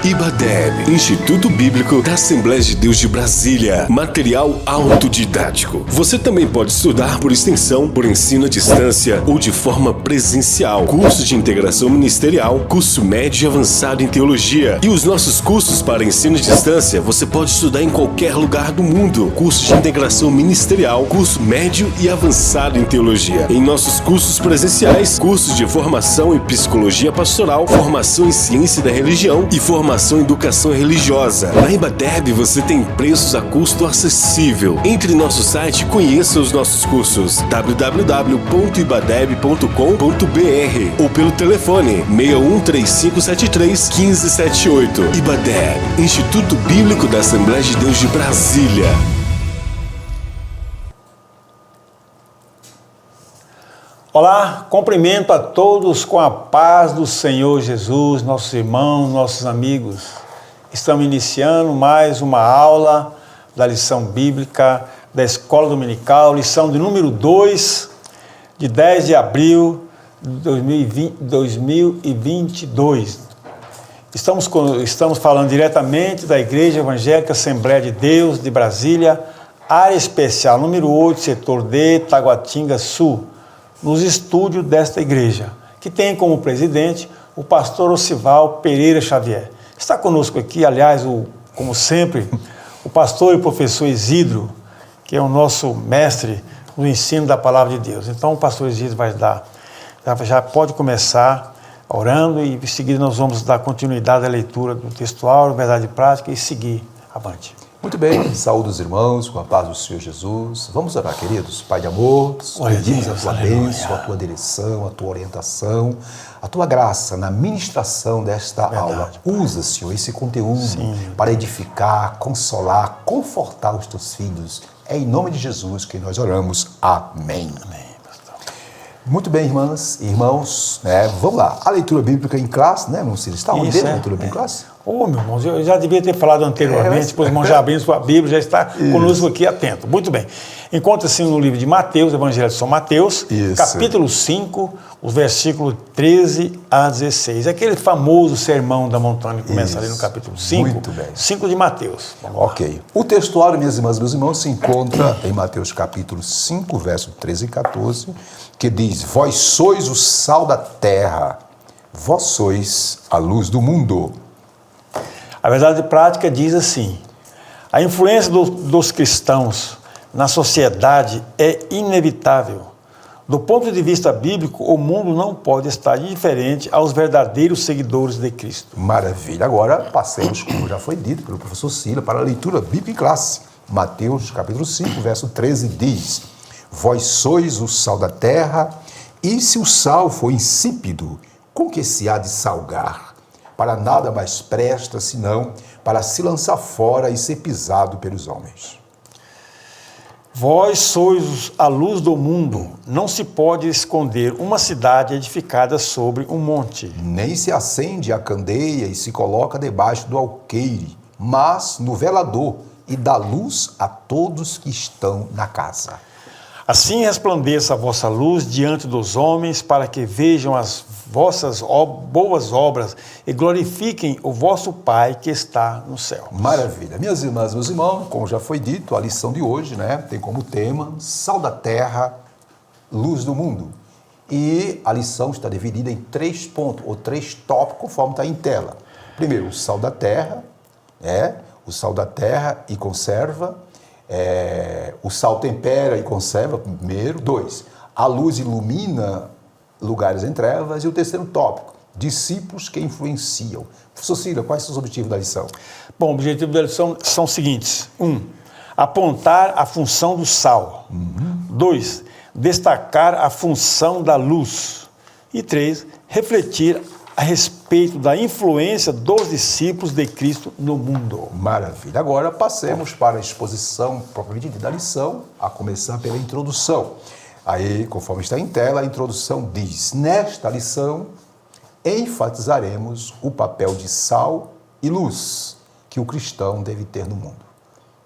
IBADEB, Instituto Bíblico da Assembleia de Deus de Brasília. Material autodidático. Você também pode estudar por extensão, por ensino à distância ou de forma presencial. Curso de integração ministerial, curso médio e avançado em teologia. E os nossos cursos para ensino à distância, você pode estudar em qualquer lugar do mundo. Curso de integração ministerial, curso médio e avançado em teologia. Em nossos cursos presenciais, cursos de formação em psicologia pastoral, formação em ciência da religião e formação em educação religiosa. Na IBADEB você tem preços a custo acessível. Entre em nosso site e conheça os nossos cursos www.ibadeb.com.br ou pelo telefone 613573-1578. IBADEB, Instituto Bíblico da Assembleia de Deus de Brasília. Olá, cumprimento a todos com a paz do Senhor Jesus, nossos irmãos, nossos amigos. Estamos iniciando mais uma aula da lição bíblica da Escola Dominical, lição de número 2, de 10 de abril de 2022. Estamos falando diretamente da Igreja Evangélica Assembleia de Deus de Brasília, área especial número 8, setor D, Taguatinga Sul, nos estúdios desta igreja, que tem como presidente o pastor Osival Pereira Xavier. Está conosco aqui, aliás, como sempre, o pastor e professor Isidro, que é o nosso mestre no ensino da palavra de Deus. Então, o pastor Isidro já pode começar orando e em seguida nós vamos dar continuidade à leitura do textual, verdade e prática e seguir avante. Muito bem, saúde os irmãos, com a paz do Senhor Jesus. Vamos orar, queridos. Pai de amor, pedimos a tua bênção, a tua direção, a tua orientação, a tua graça na ministração desta aula. Usa, Senhor, esse conteúdo para edificar, consolar, confortar os teus filhos. É em nome de Jesus que nós oramos. Amém. Amém, pastor. Muito bem, irmãs e irmãos, vamos lá. A leitura bíblica em classe, né? Não se está onde a leitura bíblica em classe? Meu irmão, eu já devia ter falado anteriormente, pois o irmão já abriu sua Bíblia, já está conosco aqui atento. Muito bem. Encontra-se no livro de Mateus, Evangelho de São Mateus, capítulo 5, os versículos 13 a 16. Aquele famoso sermão da montanha que começa ali no capítulo 5. Muito bem. 5 de Mateus. Ok. O textuário, minhas irmãs e meus irmãos, se encontra em Mateus capítulo 5, verso 13 e 14, que diz: Vós sois o sal da terra, vós sois a luz do mundo. A verdade prática diz assim: a influência dos cristãos na sociedade é inevitável. Do ponto de vista bíblico, o mundo não pode estar indiferente aos verdadeiros seguidores de Cristo. Maravilha. Agora passemos, como já foi dito pelo professor Cila, para a leitura bíblica em classe. Mateus capítulo 5, verso 13 diz: Vós sois o sal da terra, e se o sal for insípido, com que se há de salgar? Para nada mais presta, senão para se lançar fora e ser pisado pelos homens. Vós sois a luz do mundo. Não se pode esconder uma cidade edificada sobre um monte. Nem se acende a candeia e se coloca debaixo do alqueire, mas no velador, e dá luz a todos que estão na casa. Assim resplandeça a vossa luz diante dos homens, para que vejam as vossas boas obras e glorifiquem o vosso Pai que está no céu. Maravilha. Minhas irmãs, meus irmãos, como já foi dito, a lição de hoje, tem como tema sal da terra, luz do mundo. E a lição está dividida em 3 pontos, ou 3 tópicos, conforme está em tela. Primeiro, o sal da terra, o sal da terra e conserva. O sal tempera e conserva, primeiro. 2, a luz ilumina lugares em trevas. E o terceiro tópico, discípulos que influenciam. Professor Cila, quais são os objetivos da lição? Bom, os objetivos da lição são os seguintes. 1, apontar a função do sal. 2, destacar a função da luz. E 3, refletir a respeito da influência dos discípulos de Cristo no mundo. Maravilha. Agora passemos para a exposição propriamente dita da lição, a começar pela introdução. Aí, conforme está em tela, a introdução diz: nesta lição, enfatizaremos o papel de sal e luz que o cristão deve ter no mundo.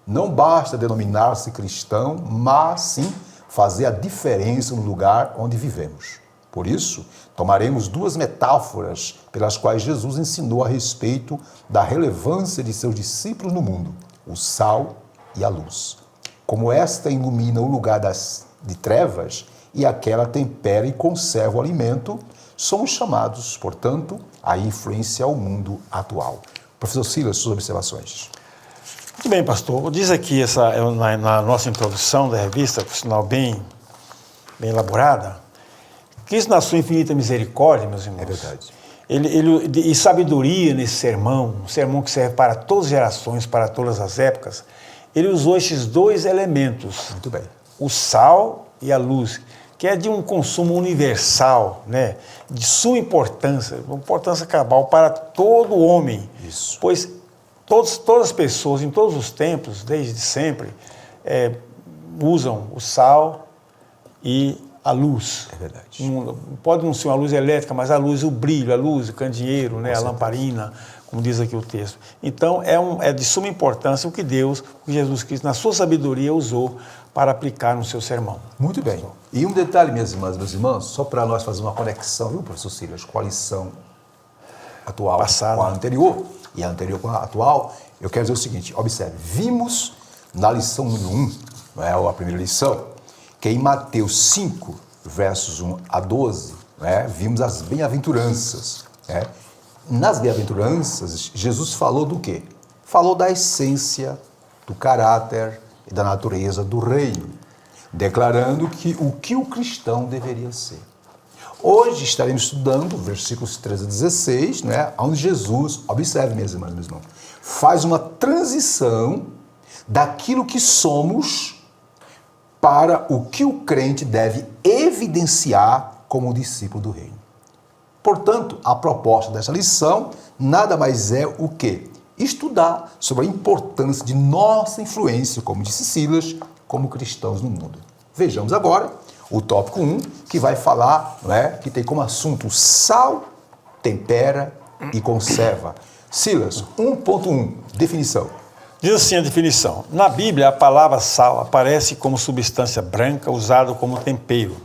Não basta denominar-se cristão, mas sim fazer a diferença no lugar onde vivemos. Por isso, tomaremos duas metáforas pelas quais Jesus ensinou a respeito da relevância de seus discípulos no mundo, o sal e a luz. Como esta ilumina o lugar de trevas e aquela tempera e conserva o alimento, somos chamados, portanto, a influenciar o mundo atual. Professor Silas, suas observações. Muito bem, pastor. Diz aqui na nossa introdução da revista, por sinal bem elaborada, Cristo, na sua infinita misericórdia, meus irmãos, É verdade. E sabedoria nesse sermão, um sermão que serve para todas as gerações, para todas as épocas, ele usou esses dois elementos, Muito bem. o sal e a luz, que é de um consumo universal, né? De suma importância, uma importância cabal para todo homem. Isso. Pois todas as pessoas, em todos os tempos, desde sempre, usam o sal e a luz. É verdade. Pode não ser uma luz elétrica, mas a luz, o brilho, a luz, o candeeiro, né? A lamparina, como diz aqui o texto. Então, é de suma importância o que Jesus Cristo, na sua sabedoria, usou para aplicar no seu sermão. Muito bem. E um detalhe, minhas irmãs e meus irmãos, só para nós fazer uma conexão, viu, professor Silas, com a lição atual, Passada. com a anterior, e a anterior com a atual, eu quero dizer o seguinte, observe, vimos na lição número 1, não é a primeira lição, que em Mateus 5, versos 1 a 12, vimos as bem-aventuranças. Nas bem-aventuranças, Jesus falou do quê? Falou da essência, do caráter e da natureza do reino, declarando o que o cristão deveria ser. Hoje estaremos estudando versículos 13 a 16, onde Jesus, observe, minhas irmãs e meus irmãos, faz uma transição daquilo que somos para o que o crente deve evidenciar como discípulo do reino. Portanto, a proposta dessa lição nada mais é o que? Estudar sobre a importância de nossa influência, como disse Silas, como cristãos no mundo. Vejamos agora o tópico 1, que vai falar, que tem como assunto sal, tempera e conserva. Silas, 1.1, definição. Diz assim a definição. Na Bíblia, a palavra sal aparece como substância branca usada como tempero,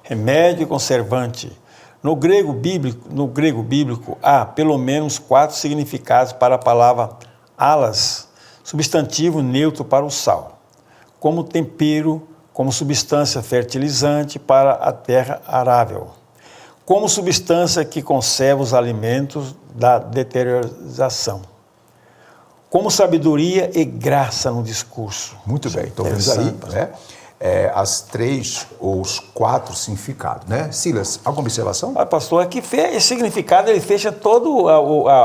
remédio e conservante. No grego bíblico, há pelo menos 4 significados para a palavra alas, substantivo neutro para o sal, como tempero, como substância fertilizante para a terra arável, como substância que conserva os alimentos da deterioração, como sabedoria e graça no discurso. Muito bem, então vemos aí as 3 ou os 4 significados, Silas, alguma observação? Pastor, esse significado ele fecha toda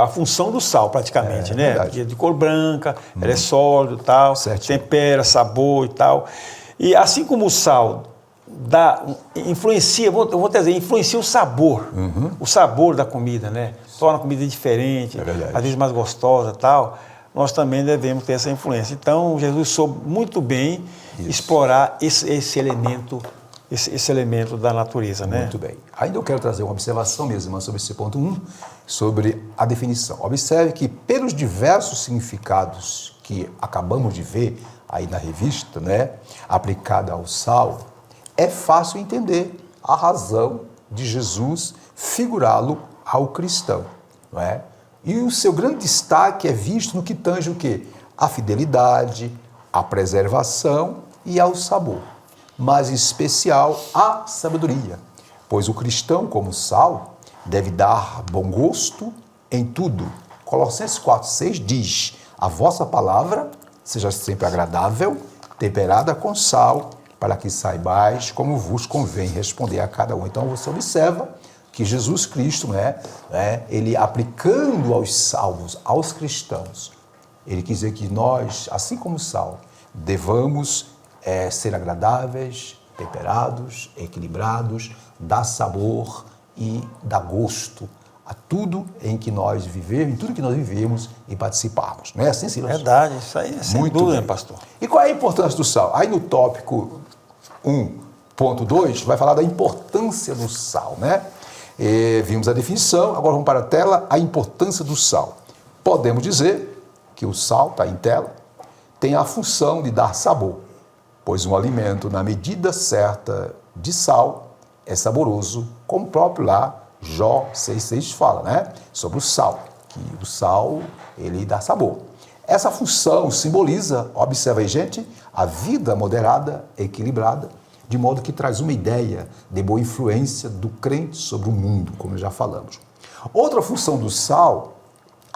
a função do sal, praticamente, Verdade. De cor branca, ele é sólido, tal, Certinho. tempera, sabor e tal. E assim como o sal influencia o sabor, o sabor da comida, torna a comida diferente, às vezes mais gostosa e tal. Nós também devemos ter essa influência. Então, Jesus soube muito bem explorar esse elemento da natureza, Muito bem. Ainda eu quero trazer uma observação, minhas irmãs, sobre esse ponto 1, sobre a definição. Observe que, pelos diversos significados que acabamos de ver aí na revista, aplicada ao sal, é fácil entender a razão de Jesus figurá-lo ao cristão, E o seu grande destaque é visto no que tange o quê? A fidelidade, a preservação e ao sabor, mas em especial a sabedoria, pois o cristão, como sal, deve dar bom gosto em tudo. Colossenses 4,6 diz, a vossa palavra seja sempre agradável, temperada com sal, para que saibais como vos convém responder a cada um. Então você observa que Jesus Cristo, ele aplicando aos salvos, aos cristãos, ele quis dizer que nós, assim como sal, devamos ser agradáveis, temperados, equilibrados, dar sabor e dar gosto a tudo em que nós vivemos, em tudo que nós vivemos e participarmos. Não é assim, Silas? Verdade, isso aí, sem dúvida, pastor. E qual é a importância do sal? Aí no tópico 1.2 vai falar da importância do sal, vimos a definição, agora vamos para a tela, a importância do sal. Podemos dizer que o sal, está em tela, tem a função de dar sabor, pois um alimento na medida certa de sal é saboroso como o próprio lá Jó 6,6 fala, né? Sobre o sal, que o sal, ele dá sabor. Essa função simboliza, observa aí, gente, a vida moderada, equilibrada, de modo que traz uma ideia de boa influência do crente sobre o mundo, como já falamos. Outra função do sal,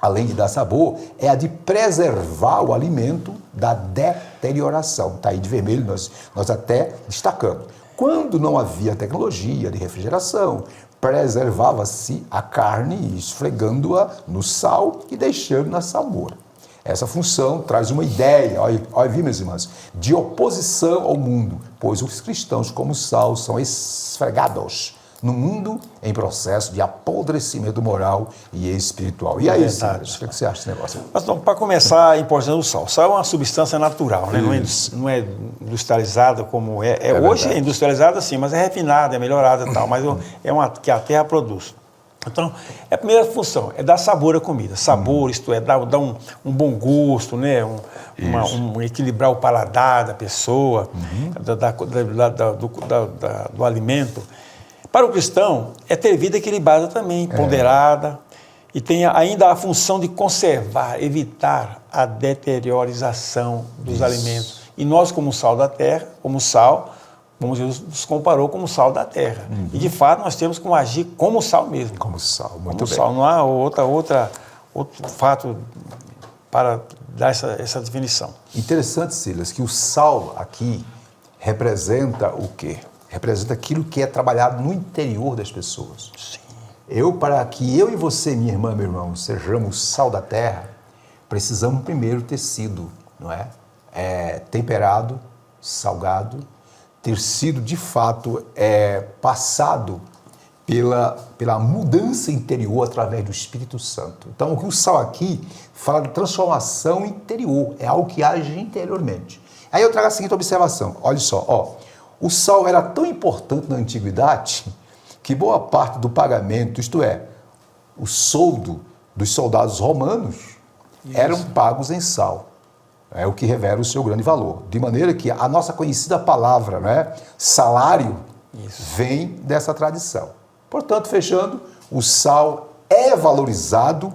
além de dar sabor, é a de preservar o alimento da deterioração. Está aí de vermelho, nós até destacamos. Quando não havia tecnologia de refrigeração, preservava-se a carne esfregando-a no sal e deixando na salmoura. Essa função traz uma ideia, olha, viu, meus irmãos, de oposição ao mundo, pois os cristãos, como sal, são esfregados no mundo em processo de apodrecimento moral e espiritual. E aí, Silas, o que você acha desse negócio? Mas, então, para começar, a importância do sal. O sal é uma substância natural, né? Não é industrializada como é. Hoje é industrializada sim, mas é refinada, é melhorada e tal, mas é uma que a terra produz. Então, a primeira função é dar sabor à comida. Sabor, isto é, dar um bom gosto, né? Equilibrar o paladar da pessoa, do alimento. Para o cristão, é ter vida equilibrada também, ponderada, e tem ainda a função de conservar, evitar a deteriorização dos alimentos. E nós, como sal da terra, como Jesus nos comparou como sal da terra. E, de fato, nós temos que agir como sal mesmo. Como sal, muito bem. Sal. Não há outro fato para dar essa definição. Interessante, Silas, que o sal aqui representa o quê? Representa aquilo que é trabalhado no interior das pessoas. Sim. Para que eu e você, minha irmã, meu irmão, sejamos sal da terra, precisamos primeiro ter sido, não é? Temperado, salgado, ter sido, de fato, passado pela mudança interior através do Espírito Santo. Então, o sal aqui fala de transformação interior, é algo que age interiormente. Aí eu trago a seguinte observação, olha só, o sal era tão importante na antiguidade que boa parte do pagamento, isto é, o soldo dos soldados romanos, eram pagos em sal. É o que revela o seu grande valor. De maneira que a nossa conhecida palavra, né, salário, vem dessa tradição. Portanto, fechando, o sal é valorizado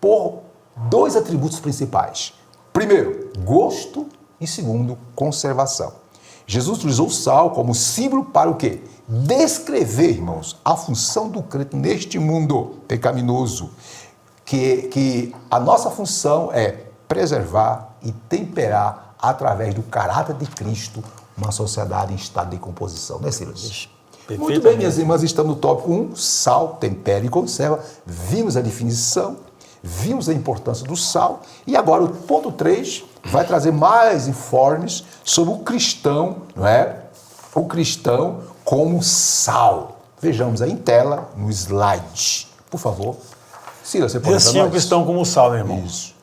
por dois atributos principais. Primeiro, gosto e segundo, conservação. Jesus utilizou o sal como símbolo para o quê? Descrever, irmãos, a função do crente neste mundo pecaminoso, que a nossa função é preservar e temperar através do caráter de Cristo uma sociedade em estado de decomposição, né, Silas? Muito bem, minhas irmãs, estamos no tópico 1, sal, tempera e conserva. Vimos a definição, vimos a importância do sal e agora o ponto 3 vai trazer mais informes sobre o cristão, não é? O cristão como sal. Vejamos aí em tela, no slide. Por favor. Silas, você pode dizer assim, o cristão como sal, meu irmão. Isso.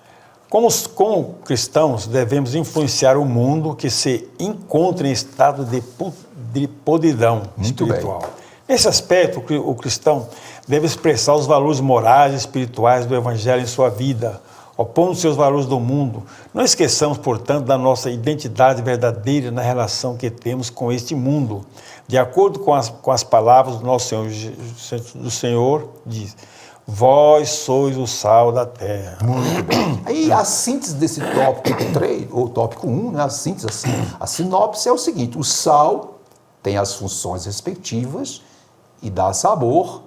Como cristãos, devemos influenciar o mundo que se encontra em estado de podridão espiritual. Bem. Nesse aspecto, o cristão deve expressar os valores morais e espirituais do Evangelho em sua vida, opondo seus valores do mundo. Não esqueçamos, portanto, da nossa identidade verdadeira na relação que temos com este mundo. De acordo com as palavras do nosso Senhor, diz: vós sois o sal da terra. Muito bem. Aí a síntese desse tópico 3, ou tópico 1, né, a síntese, a sinopse é o seguinte: o sal tem as funções respectivas de dar sabor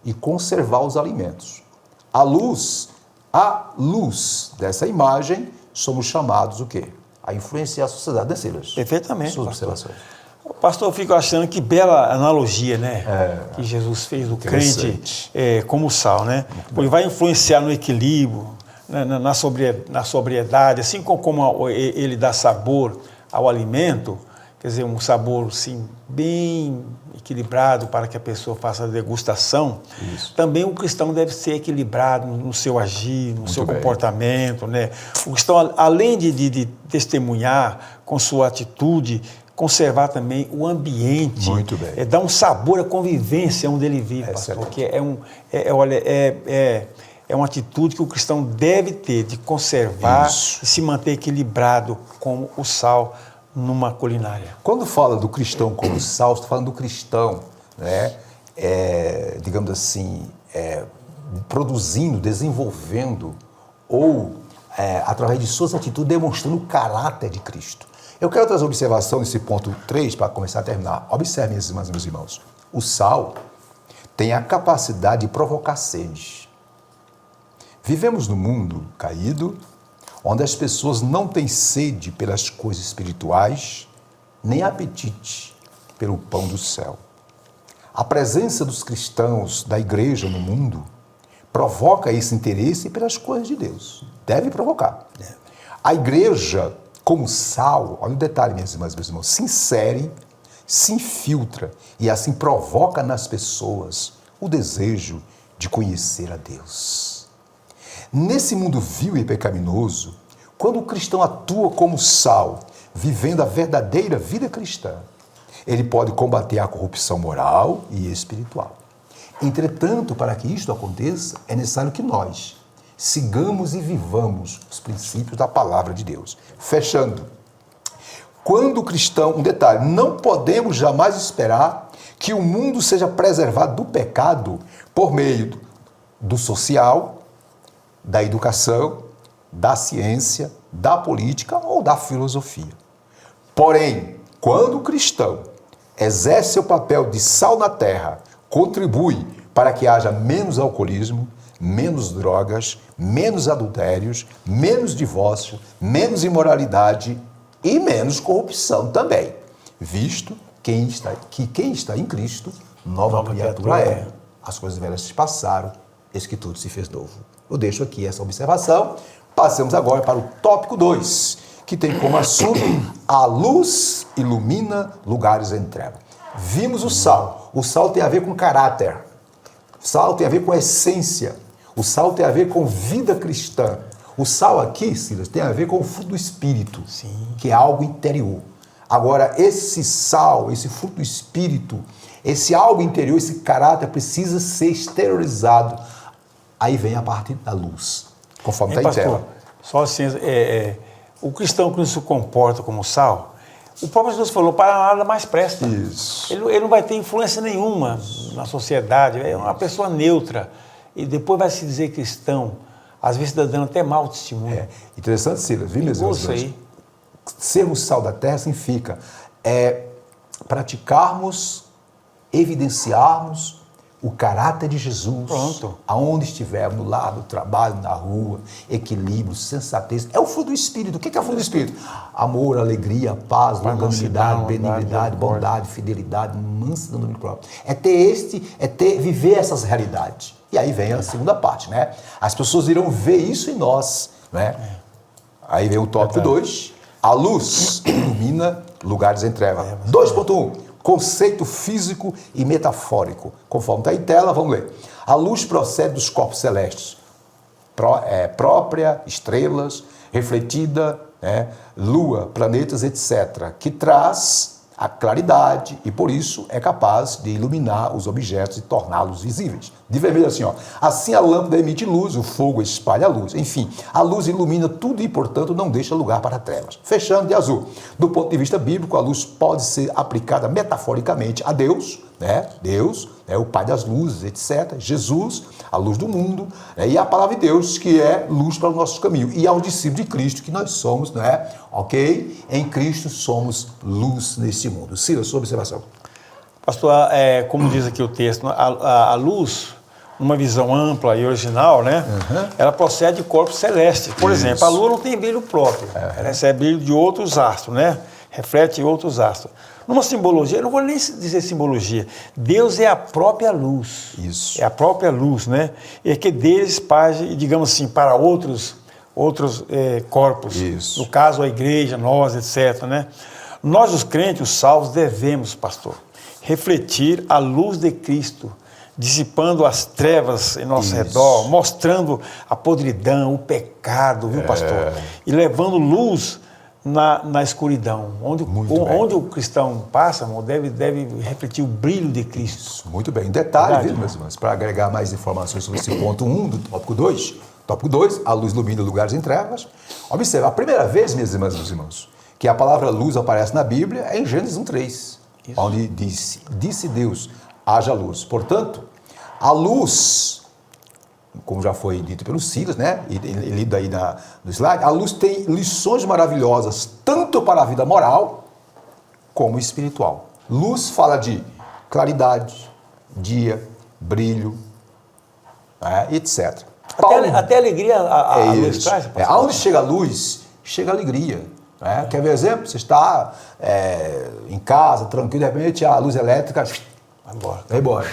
e conservar os alimentos. A luz dessa imagem, somos chamados o quê? A influenciar a sociedade, né, Silas? Perfeitamente. Suas observações. Pastor, eu fico achando que bela analogia, né? Que Jesus fez do crente como sal, né? Ele vai influenciar no equilíbrio, na sobriedade, assim como ele dá sabor ao alimento, quer dizer, um sabor assim, bem equilibrado para que a pessoa faça a degustação. Isso. Também o cristão deve ser equilibrado no seu agir, no seu comportamento, né? O cristão, além de testemunhar com sua atitude, conservar também o ambiente. Muito bem. Dar um sabor à convivência onde ele vive, pastor, porque é uma atitude que o cristão deve ter, de conservar e se manter equilibrado como o sal numa culinária. Quando fala do cristão como sal, está falando do cristão né, digamos assim, produzindo, desenvolvendo ou através de suas atitudes demonstrando o caráter de Cristo. Eu quero trazer uma observação nesse ponto 3 para começar a terminar. Observe, minhas irmãs e meus irmãos. O sal tem a capacidade de provocar sede. Vivemos num mundo caído, onde as pessoas não têm sede pelas coisas espirituais, nem apetite pelo pão do céu. A presença dos cristãos da igreja no mundo provoca esse interesse pelas coisas de Deus. Deve provocar. A igreja, como sal, olha o detalhe, minhas irmãs e meus irmãos, se insere, se infiltra e assim provoca nas pessoas o desejo de conhecer a Deus. Nesse mundo vil e pecaminoso, quando o cristão atua como sal, vivendo a verdadeira vida cristã, ele pode combater a corrupção moral e espiritual. Entretanto, para que isto aconteça, é necessário que nós sigamos e vivamos os princípios da palavra de Deus. Fechando, quando o cristão, um detalhe, não podemos jamais esperar que o mundo seja preservado do pecado por meio do social, da educação, da ciência, da política ou da filosofia. Porém, quando o cristão exerce seu papel de sal na terra, contribui para que haja menos alcoolismo, menos drogas, menos adultérios, menos divórcio, menos imoralidade e menos corrupção também, visto que quem está em Cristo, nova criatura é. As coisas velhas se passaram, eis que tudo se fez novo. Eu deixo aqui essa observação. Passamos agora para o tópico 2, que tem como assunto a luz ilumina lugares em trevas. Vimos o sal. O sal tem a ver com caráter. O sal tem a ver com essência. O sal tem a ver com vida cristã. O sal aqui, Silas, tem a ver com o fruto do Espírito, que é algo interior. Agora, esse sal, esse fruto do Espírito, esse algo interior, esse caráter precisa ser exteriorizado. Aí vem a parte da luz, conforme está em tela. Só assim, o cristão que não se comporta como sal, o próprio Jesus falou, para nada mais presta. Isso. Ele não vai ter influência nenhuma na sociedade, é uma pessoa neutra. E depois vai se dizer cristão, às vezes está dando até mau testemunho. Interessante, Silas, viu, meus irmãos? Aí. Sermos sal da terra significa praticarmos, evidenciarmos o caráter de Jesus. Pronto. Aonde estivermos, no lar, no trabalho, na rua, equilíbrio, sensatez. É o fruto do Espírito. O que é o fruto do Espírito? Amor, alegria, paz, longanimidade, benignidade, bondade, fidelidade, mansidão, domínio próprio. Viver essas realidades. E aí vem a segunda parte, né? As pessoas irão ver isso em nós, né? Aí vem o tópico 2. A luz ilumina lugares em trevas. 2.1. Conceito físico e metafórico. Conforme está em tela, vamos ler. A luz procede dos corpos celestes. Própria, estrelas, refletida, lua, planetas, etc. Que traz a claridade e, por isso, é capaz de iluminar os objetos e torná-los visíveis. De vermelho assim, ó. Assim a lâmpada emite luz, o fogo espalha a luz. Enfim, a luz ilumina tudo e, portanto, não deixa lugar para trevas. Fechando de azul. Do ponto de vista bíblico, a luz pode ser aplicada metaforicamente a Deus, né? Deus, o Pai das luzes, etc. Jesus, a luz do mundo, e a palavra de Deus, que é luz para o nosso caminho. E aos discípulos de Cristo, que nós somos, né? Ok? Em Cristo somos luz nesse mundo. Silas, sua observação. Pastor, como diz aqui o texto, a luz, numa visão ampla e original, né? Ela procede de corpos celestes. Por exemplo, a lua não tem brilho próprio. Ela recebe brilho de outros astros, né? Reflete outros astros. Numa simbologia, eu não vou nem dizer simbologia, Deus é a própria luz. Isso. É a própria luz, né? E que deles parte, digamos assim, para outros corpos. Isso. No caso, a igreja, nós, etc., né? Nós, os crentes, os salvos, devemos, pastor, refletir a luz de Cristo, dissipando as trevas em nosso redor, mostrando a podridão, o pecado, viu, pastor? E levando luz na escuridão. Onde o cristão passa, amor, deve refletir o brilho de Cristo. Isso, muito bem. Detalhe, viu, meus irmãos, para agregar mais informações sobre esse ponto 1 do tópico 2. Tópico 2, a luz ilumina lugares em trevas. Observe, a primeira vez, minhas irmãs e meus irmãos, que a palavra luz aparece na Bíblia é em Gênesis 1:3, onde disse Deus, haja luz. Portanto, a luz, como já foi dito pelo Silas, né? E lido aí no slide, a luz tem lições maravilhosas, tanto para a vida moral como espiritual. Luz fala de claridade, dia, brilho, né? Etc. Até alegria a luz traz. Aonde chega a luz, chega a alegria. Né? Quer ver exemplo? Você está em casa, tranquilo, de repente a luz elétrica vai embora.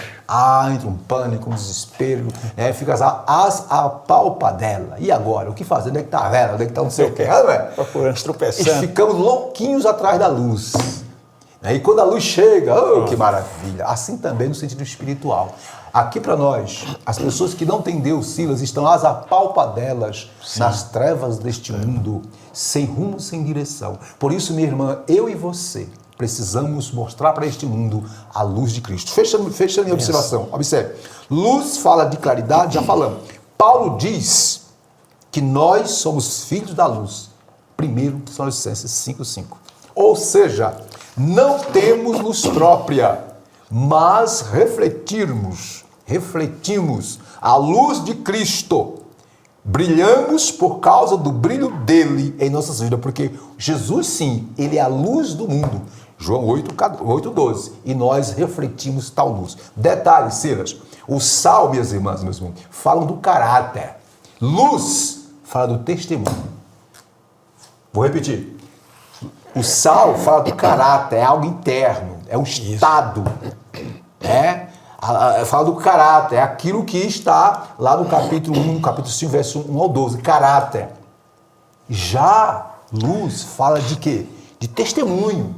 Entra um pânico, um desespero, fica a palpa dela. E agora? O que fazer? Onde é que está a vela? Onde é que está não sei o quê? Procurando, tropeçando. E ficamos louquinhos atrás da luz. E quando a luz chega, que maravilha! Assim também no sentido espiritual. Aqui para nós, as pessoas que não têm Deus, Silas, estão às apalpadelas nas trevas deste mundo, sem rumo, sem direção. Por isso, minha irmã, eu e você precisamos mostrar para este mundo a luz de Cristo. Fechando minha observação, observe. Luz fala de claridade, já falamos. Paulo diz que nós somos filhos da luz. 1 Tessalonicenses 5:5. Ou seja, não temos luz própria, mas refletimos a luz de Cristo. Brilhamos por causa do brilho dele em nossas vidas, porque Jesus, sim, ele é a luz do mundo. João 8:12. E nós refletimos tal luz. Detalhe, Silas, o sal, minhas irmãs, meus irmãos, falam do caráter. Luz fala do testemunho. Vou repetir. O sal fala do caráter, é algo interno, é um estado. Fala do caráter, é aquilo que está lá no capítulo 1, capítulo 5, verso 1 ao 12, caráter. Já luz fala de quê? De testemunho.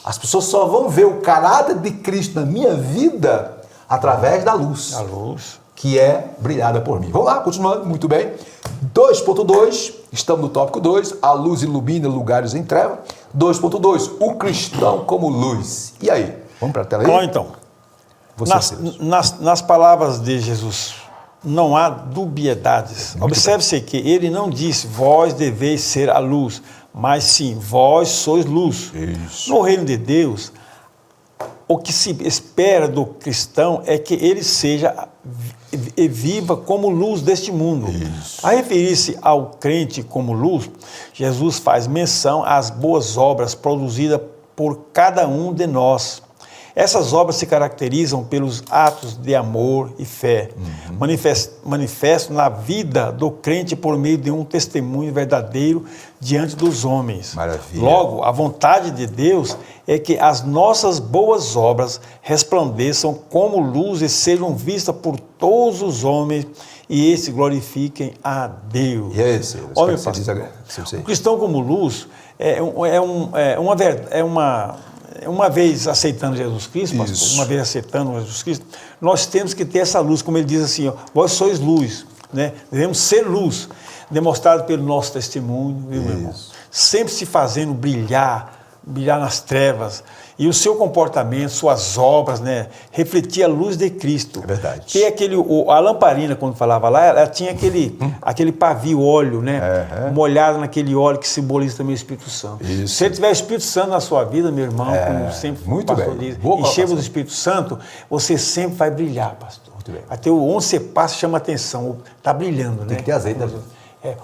As pessoas só vão ver o caráter de Cristo na minha vida através da luz. A luz. Que é brilhada por mim. Vamos lá, continuando, muito bem. 2.2, estamos no tópico 2, a luz ilumina lugares em treva. 2.2, o cristão como luz. E aí? Vamos para a tela aí? Bom, então, nas palavras de Jesus, não há dubiedades. Observe-se que ele não disse, vós deveis ser a luz, mas sim, vós sois luz. Isso. No reino de Deus, o que se espera do cristão é que ele seja e viva como luz deste mundo. Isso. A referir-se ao crente como luz, Jesus faz menção às boas obras produzidas por cada um de nós. Essas obras se caracterizam pelos atos de amor e fé, manifestam na vida do crente por meio de um testemunho verdadeiro diante dos homens. Maravilha. Logo, a vontade de Deus é que as nossas boas obras resplandeçam como luz e sejam vistas por todos os homens e esses glorifiquem a Deus. E é isso. Olha, o cristão como luz uma vez aceitando Jesus Cristo, pastor, uma vez aceitando Jesus Cristo, nós temos que ter essa luz, como ele diz assim, vós sois luz, né? Devemos ser luz, demonstrado pelo nosso testemunho, meu irmão? Sempre se fazendo brilhar nas trevas, e o seu comportamento, suas obras, né, refletia a luz de Cristo. É verdade. Tem a lamparina, quando falava lá, ela tinha aquele pavio, óleo, né, molhado naquele óleo que simboliza também o Espírito Santo. Isso. Se você tiver o Espírito Santo na sua vida, meu irmão, como sempre muito o pastor bem. diz, encheu do Espírito Santo, você sempre vai brilhar, pastor. Muito bem. Até onde você passa chama atenção, está brilhando, né? Tem que ter azeite, né?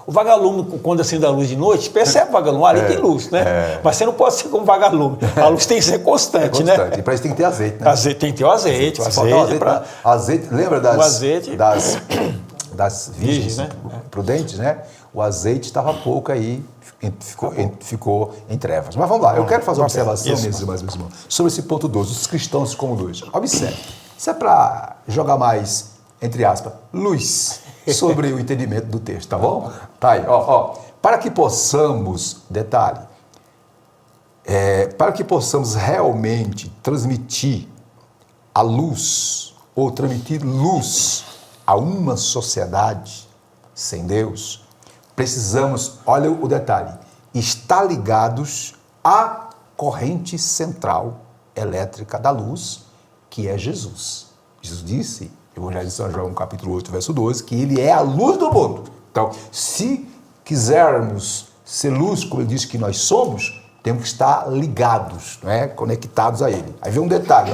O vagalume, quando acende a luz de noite, percebe o vagalume, ali tem luz, né? Mas você não pode ser como vagalume. A luz tem que ser constante, né? E para isso tem que ter azeite, né? Tem que ter o azeite. Azeite, lembra das virgens, né? Prudentes, né? O azeite estava pouco aí, ficou em trevas. Mas vamos lá, eu quero fazer uma observação, meus irmãos, sobre esse ponto 12, os cristãos como luz. Observe, isso é para jogar mais, entre aspas, luz sobre o entendimento do texto, tá bom? Tá aí, para que possamos, detalhe, para que possamos realmente transmitir a luz, ou transmitir luz a uma sociedade sem Deus, precisamos, olha o detalhe, estar ligados à corrente central elétrica da luz, que é Jesus. Jesus disse, Evangelho de São João, capítulo 8, verso 12, que ele é a luz do mundo. Então, se quisermos ser luz, como ele disse que nós somos, temos que estar ligados, não é? Conectados a Ele. Aí vem um detalhe,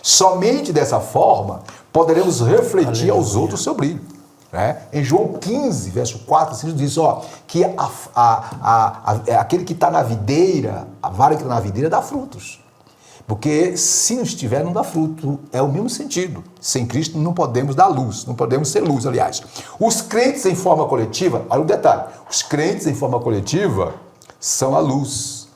somente dessa forma poderemos refletir aos outros o seu brilho. Né? Em João 15, verso 4, assim diz que aquele que está na videira, a vara que está na videira dá frutos. Porque se não estiver, não dá fruto. É o mesmo sentido. Sem Cristo não podemos dar luz, não podemos ser luz, aliás. Os crentes em forma coletiva, olha o detalhe, os crentes em forma coletiva são a luz.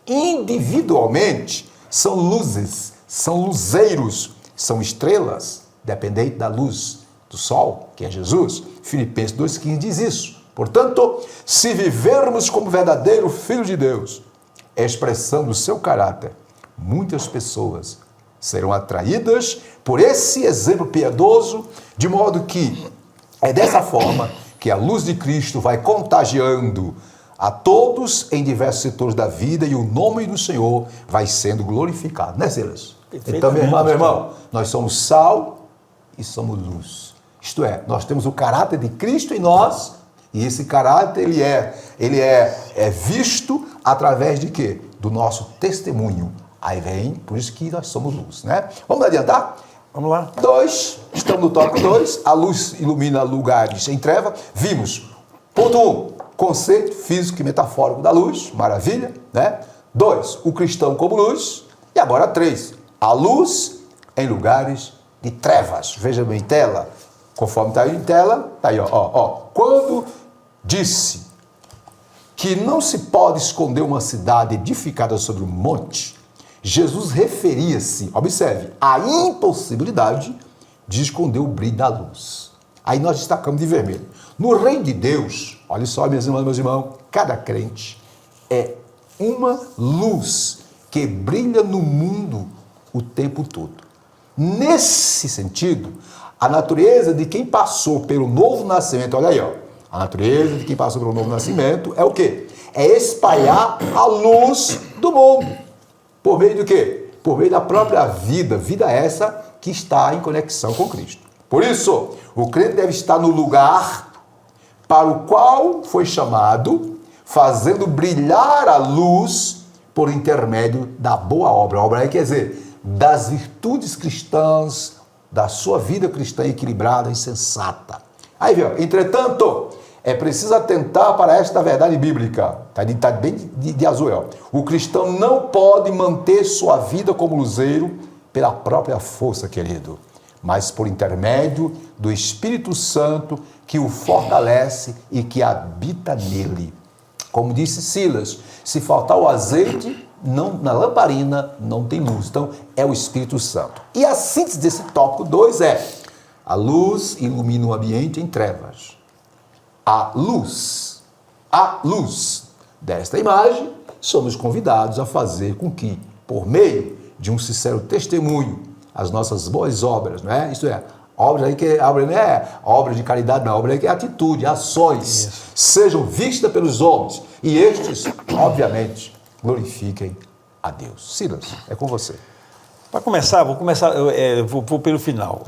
Individualmente, são luzes, são luzeiros, são estrelas, dependente da luz do sol, que é Jesus. Filipenses 2,15 diz isso. Portanto, se vivermos como verdadeiro Filho de Deus, expressando o seu caráter, muitas pessoas serão atraídas por esse exemplo piedoso, de modo que é dessa forma que a luz de Cristo vai contagiando a todos em diversos setores da vida e o nome do Senhor vai sendo glorificado, né, Silas? Então, meu irmão, nós somos sal e somos luz. Isto é, nós temos o caráter de Cristo em nós e esse caráter ele é visto através de quê? Do nosso testemunho. Aí vem, por isso que nós somos luz, né? Vamos adiantar? Vamos lá. 2, estamos no tópico 2, a luz ilumina lugares em treva. Vimos, ponto 1, conceito físico e metafórico da luz, maravilha, né? 2, o cristão como luz. E agora 3, a luz em lugares de trevas. Veja bem em tela, conforme está aí em tela, está aí, Quando disse que não se pode esconder uma cidade edificada sobre um monte, Jesus referia-se, observe, à impossibilidade de esconder o brilho da luz. Aí nós destacamos de vermelho. No reino de Deus, olha só, minhas irmãs, meus irmãos, cada crente é uma luz que brilha no mundo o tempo todo. Nesse sentido, a natureza de quem passou pelo novo nascimento, olha aí, a natureza de quem passou pelo novo nascimento é o quê? É espalhar a luz do mundo. Por meio do quê? Por meio da própria vida. Vida essa que está em conexão com Cristo. Por isso, o crente deve estar no lugar para o qual foi chamado, fazendo brilhar a luz por intermédio da boa obra. A obra aí quer dizer, das virtudes cristãs, da sua vida cristã equilibrada e sensata. Aí, viu? Entretanto, é preciso atentar para esta verdade bíblica. Está bem de azul. O cristão não pode manter sua vida como luzeiro pela própria força, querido, mas por intermédio do Espírito Santo que o fortalece e que habita nele. Como disse Silas, se faltar o azeite, na lamparina não tem luz. Então, é o Espírito Santo. E a síntese desse tópico 2 é: a luz ilumina o ambiente em trevas. A luz desta imagem, somos convidados a fazer com que, por meio de um sincero testemunho, as nossas boas obras, não é? Isto é, obra não é obra de caridade, não, obra que é atitude, ações, sejam vistas pelos homens e estes, obviamente, glorifiquem a Deus. Silas, é com você. Para começar, vou pelo final.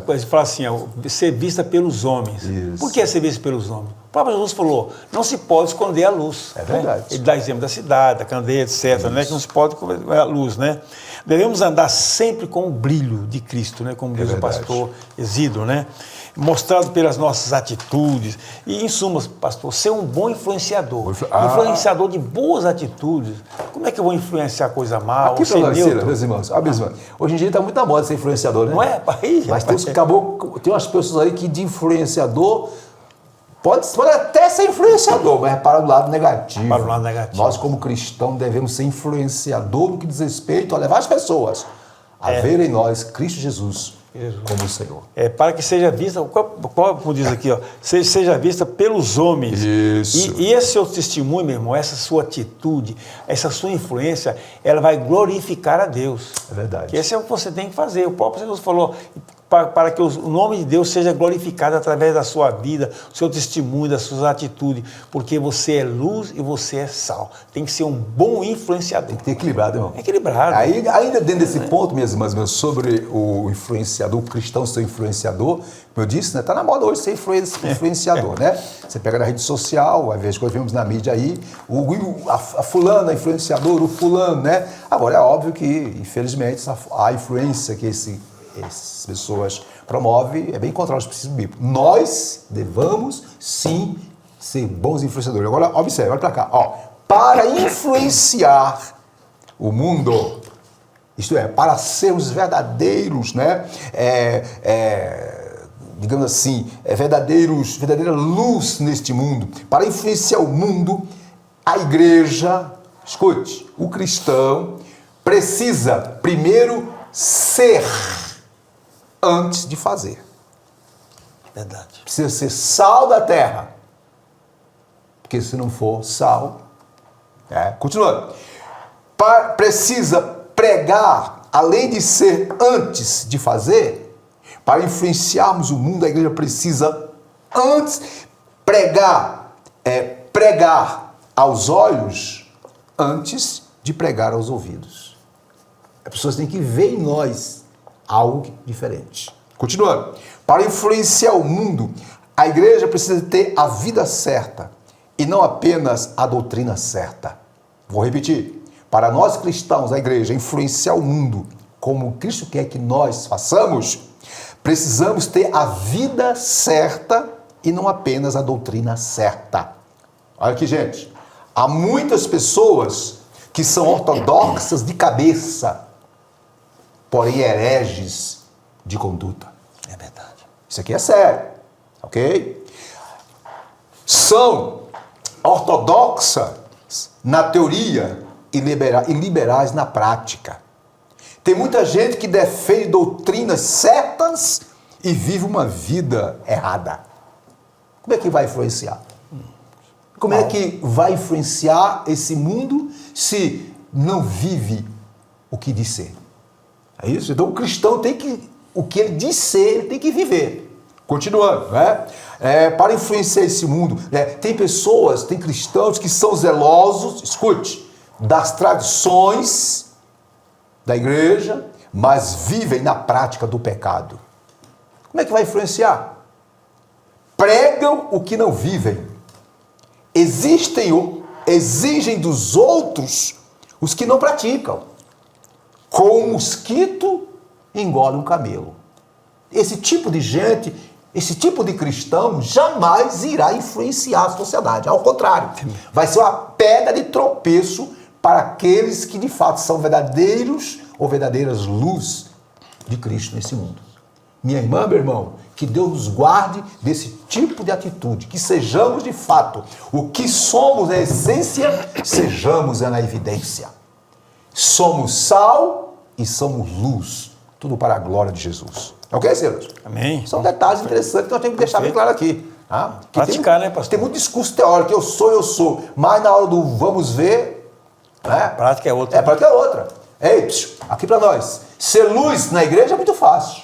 Vou falar assim, ser vista pelos homens. Isso. Por que ser vista pelos homens? O próprio Jesus falou, não se pode esconder a luz. É verdade. Né? Ele dá exemplo da cidade, da candeia, etc., né? Que não se pode esconder a luz, né? Devemos andar sempre com o brilho de Cristo, né? Como diz o pastor Isidro, né? Mostrado pelas nossas atitudes. E, em suma, pastor, ser um bom influenciador. Influenciador de boas atitudes. Como é que eu vou influenciar coisa mal? Aqui para nós, meus irmãos, hoje em dia está muito na moda ser influenciador, né? Não é? Mas tem umas pessoas aí que de influenciador pode até ser influenciador, mas para o lado negativo. Para o lado negativo. Nós, como cristãos, devemos ser influenciador no que diz respeito a levar as pessoas a ver em nós Cristo Jesus como o Senhor. Para que seja vista, como diz aqui, seja vista pelos homens. Isso. E esse seu testemunho, meu irmão, essa sua atitude, essa sua influência, ela vai glorificar a Deus. É verdade. Que esse é o que você tem que fazer. O próprio Jesus falou, para que o nome de Deus seja glorificado através da sua vida, do seu testemunho, das suas atitudes, porque você é luz e você é sal. Tem que ser um bom influenciador. Tem que ter equilibrado, irmão. Equilibrado. Aí, ainda dentro desse ponto, minhas irmãs, sobre o influenciador, o cristão ser influenciador, como eu disse, né, tá na moda hoje ser influenciador, né? Você pega na rede social, às vezes, quando vemos na mídia aí, a fulana, influenciador, o fulano, né? Agora, é óbvio que, infelizmente, a influência que essas pessoas promovem é bem contra os princípios bíblicos. Nós devemos, sim, ser bons influenciadores. Agora, observe, olha para cá. Ó, para influenciar o mundo, isto é, para sermos verdadeiros, né? Digamos assim, verdadeira luz neste mundo. Para influenciar o mundo, a igreja, escute, o cristão precisa primeiro ser antes de fazer. Verdade. Precisa ser sal da terra. Porque se não for sal... Continuando. Precisa pregar, além de ser antes de fazer, para influenciarmos o mundo, a igreja precisa antes pregar aos olhos antes de pregar aos ouvidos. As pessoas têm que ver em nós algo diferente. Continuando. Para influenciar o mundo, a igreja precisa ter a vida certa e não apenas a doutrina certa. Vou repetir. Para nós cristãos, a igreja, influenciar o mundo como Cristo quer que nós façamos, precisamos ter a vida certa e não apenas a doutrina certa. Olha aqui, gente. Há muitas pessoas que são ortodoxas de cabeça, porém hereges de conduta. É verdade. Isso aqui é sério, ok? São ortodoxas na teoria e liberais na prática. Tem muita gente que defende doutrinas certas e vive uma vida errada. Como é que vai influenciar? Como é que vai influenciar esse mundo se não vive o que diz ser? É isso? Então o cristão tem que, o que ele diz ser, ele tem que viver. Continuando, né? Para influenciar esse mundo, tem pessoas, tem cristãos que são zelosos, escute, das tradições da igreja, mas vivem na prática do pecado. Como é que vai influenciar? Pregam o que não vivem. Exigem dos outros os que não praticam. Com um mosquito, engole um camelo. Esse tipo de gente, esse tipo de cristão jamais irá influenciar a sociedade. Ao contrário, vai ser uma pedra de tropeço para aqueles que de fato são verdadeiros ou verdadeiras luz de Cristo nesse mundo. Minha irmã, meu irmão, que Deus nos guarde desse tipo de atitude, que sejamos de fato o que somos na essência, sejamos na evidência. Somos sal e somos luz, tudo para a glória de Jesus. Ok, Silas? Amém. São detalhes interessantes que nós temos que deixar bem claro aqui. Tá? Praticar, né, pastor? Tem muito discurso teórico, eu sou, mas na hora do vamos ver, né? Prática é outra. Prática é outra. Ei, aqui para nós, ser luz na igreja é muito fácil.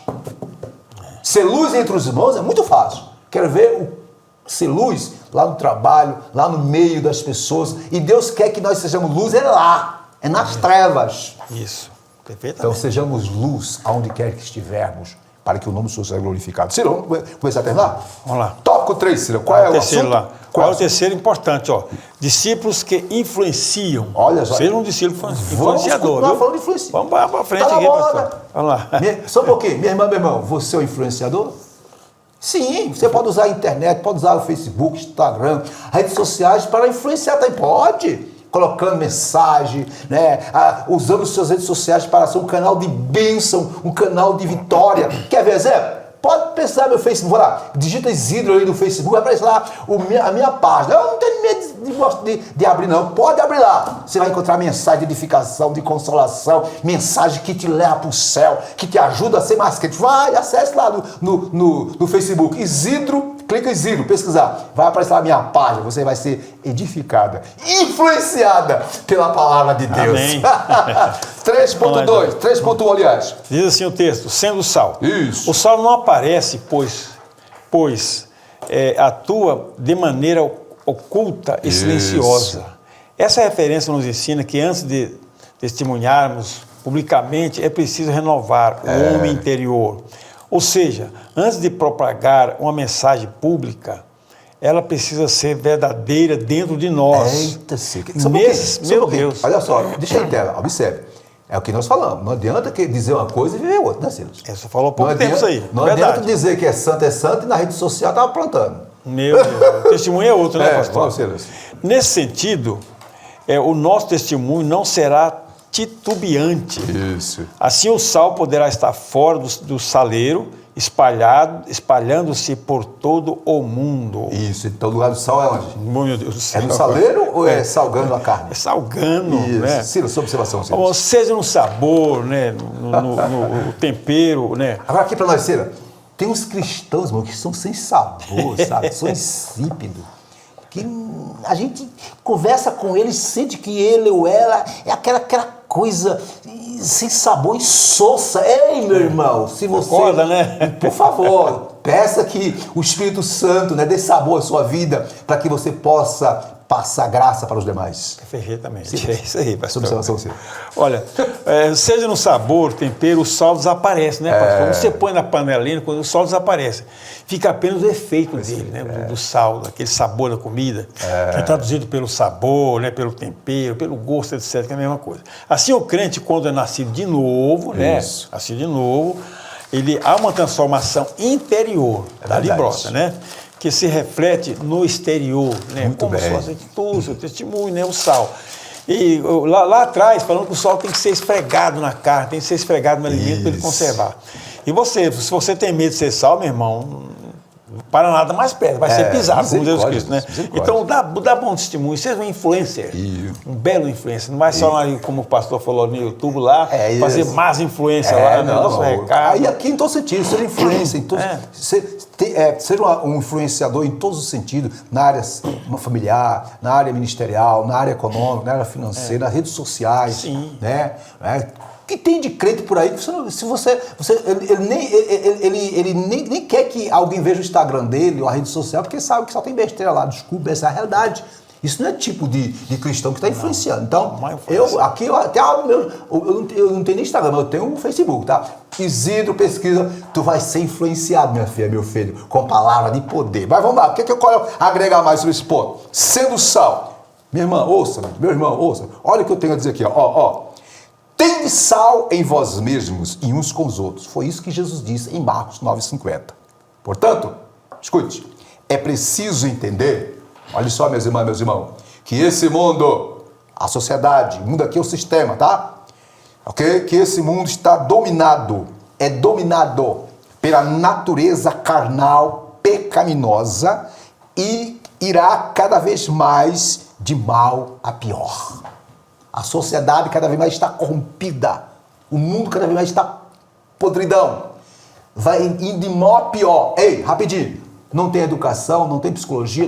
Ser luz entre os irmãos é muito fácil. Quero ver ser luz lá no trabalho, lá no meio das pessoas. E Deus quer que nós sejamos luz, é lá, é nas trevas. Isso, perfeitamente. Então sejamos luz aonde quer que estivermos, para que o nome do Senhor seja glorificado. Ciro, vamos começar a terminar? Vamos lá. Tópico 3, Ciro. Qual é o terceiro assunto? lá? Qual é o terceiro importante? Ó? Discípulos que influenciam. Olha só. Seja um discípulo influenciador. Vamos viu? falando de influência. Vamos para frente Tá aqui, na moda. pastor. Vamos lá. Só um pouquinho. Minha irmã, meu irmão, você é um influenciador? Sim, você pode usar a internet, pode usar o Facebook, Instagram, redes sociais para influenciar também. Pode. Colocando mensagem, né? Usando suas redes sociais para ser um canal de bênção, um canal de vitória. Quer ver exemplo? Pode pensar no meu Facebook, vou lá, digita Isidro aí no Facebook, vai aparecer lá a minha página. Eu não tenho medo de abrir não, pode abrir lá. Você vai encontrar mensagem de edificação, de consolação, mensagem que te leva para o céu, que te ajuda a ser mais crente. Vai, acesse lá no Facebook, Isidro clica em Ziro, pesquisar, vai aparecer lá a minha página, você vai ser edificada, influenciada pela palavra de Deus. Amém. 3.2, 3.1, aliás. Diz assim o texto, sendo sal. Isso. O sal não aparece, pois atua de maneira oculta e silenciosa. Essa referência nos ensina que antes de testemunharmos publicamente é preciso renovar o homem interior. Ou seja, antes de propagar uma mensagem pública, ela precisa ser verdadeira dentro de nós. Eita, Meu Deus. Olha só, deixa aí em tela, observe. É o que nós falamos. Não adianta dizer uma coisa e viver outra, né, Silas? Você falou há pouco tempo isso aí. Não adianta dizer que é santo e na rede social estava plantando. Meu Deus. O testemunho é outro, né, pastor? Vamos, Silas. Nesse sentido, o nosso testemunho não será titubeante. Isso. Assim o sal poderá estar fora do saleiro, espalhando-se por todo o mundo. Isso, então o lugar do sal é onde? Meu Deus do céu. É no saleiro ou é salgando a carne? É salgando, Isso. né? Silas, sua observação, Silas. Seja no sabor, né? No tempero, né? Agora aqui para nós, Silas, tem uns cristãos, irmão, que são sem sabor, sabe? São insípidos. Que a gente conversa com eles, sente que ele ou ela é aquela coisa sem sabor, insossa. Ei, meu irmão, se você... Concorda, né? Por favor, peça que o Espírito Santo, né, dê sabor à sua vida para que você possa passar graça para os demais. Perfeitamente. É isso aí, pastor. Observação, sim. Olha, seja no sabor, tempero, o sal desaparece, né, pastor? Quando você põe na panelinha, quando o sal desaparece, fica apenas o efeito dele, né? Do sal, daquele sabor da comida, que é traduzido pelo sabor, né? Pelo tempero, pelo gosto, etc., que é a mesma coisa. Assim, o crente, quando é nascido de novo, né? Nascido de novo, há uma transformação interior, dali brota, né? Que se reflete no exterior, né? Muito como bem. suas atitudes, o testemunho, né? O sal. E lá atrás, falando que o sal tem que ser esfregado na carne, tem que ser esfregado no alimento para ele conservar. E se você tem medo de ser sal, meu irmão, para nada mais perto, vai ser pisado por Jesus Cristo, né? Então, dá bom testemunho, seja um influencer, um belo influencer, não vai só, como o pastor falou no YouTube lá, fazer mais influência lá, nosso recado. Aí aqui em todos os sentidos, seja influência, em todos, seja um influenciador em todos os sentidos, na área familiar, na área ministerial, na área econômica, na área financeira, nas redes sociais, né? Que tem de crente por aí que ele nem quer que alguém veja o Instagram dele ou a rede social, porque sabe que só tem besteira lá. Desculpa, essa é a realidade. Isso não é tipo de cristão que está influenciando. Então, eu não tenho nem Instagram, mas eu tenho um Facebook, tá? Isidro, pesquisa, tu vai ser influenciado, minha filha, meu filho, com palavra de poder. Mas vamos lá, o que eu quero agregar mais sobre esse ponto? Sendo sal. Minha irmã, ouça, meu irmão, ouça. Olha o que eu tenho a dizer aqui, ó. Tende sal em vós mesmos e uns com os outros. Foi isso que Jesus disse em Marcos 9,50. Portanto, escute, é preciso entender, olha só, minhas irmãs, meus irmãos, que esse mundo, a sociedade, o mundo aqui é o sistema, tá? Ok? Que esse mundo está dominado pela natureza carnal, pecaminosa e irá cada vez mais de mal a pior. A sociedade cada vez mais está corrompida. O mundo cada vez mais está podridão. Vai indo de mal a pior. Ei, rapidinho. Não tem educação, não tem psicologia.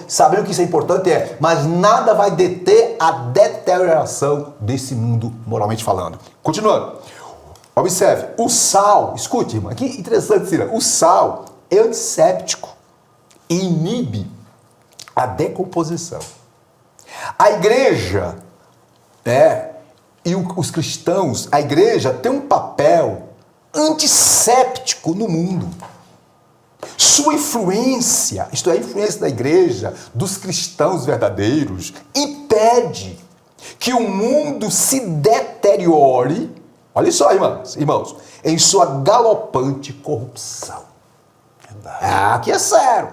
Sabendo que isso é importante, mas nada vai deter a deterioração desse mundo, moralmente falando. Continuando. Observe. O sal, escute, irmão. Que interessante, Cira. O sal é antisséptico e inibe a decomposição. A igreja, e os cristãos, a igreja tem um papel antisséptico no mundo. Sua influência, isto é, a influência da igreja, dos cristãos verdadeiros, impede que o mundo se deteriore, olha só, irmãos, em sua galopante corrupção. Aqui é sério.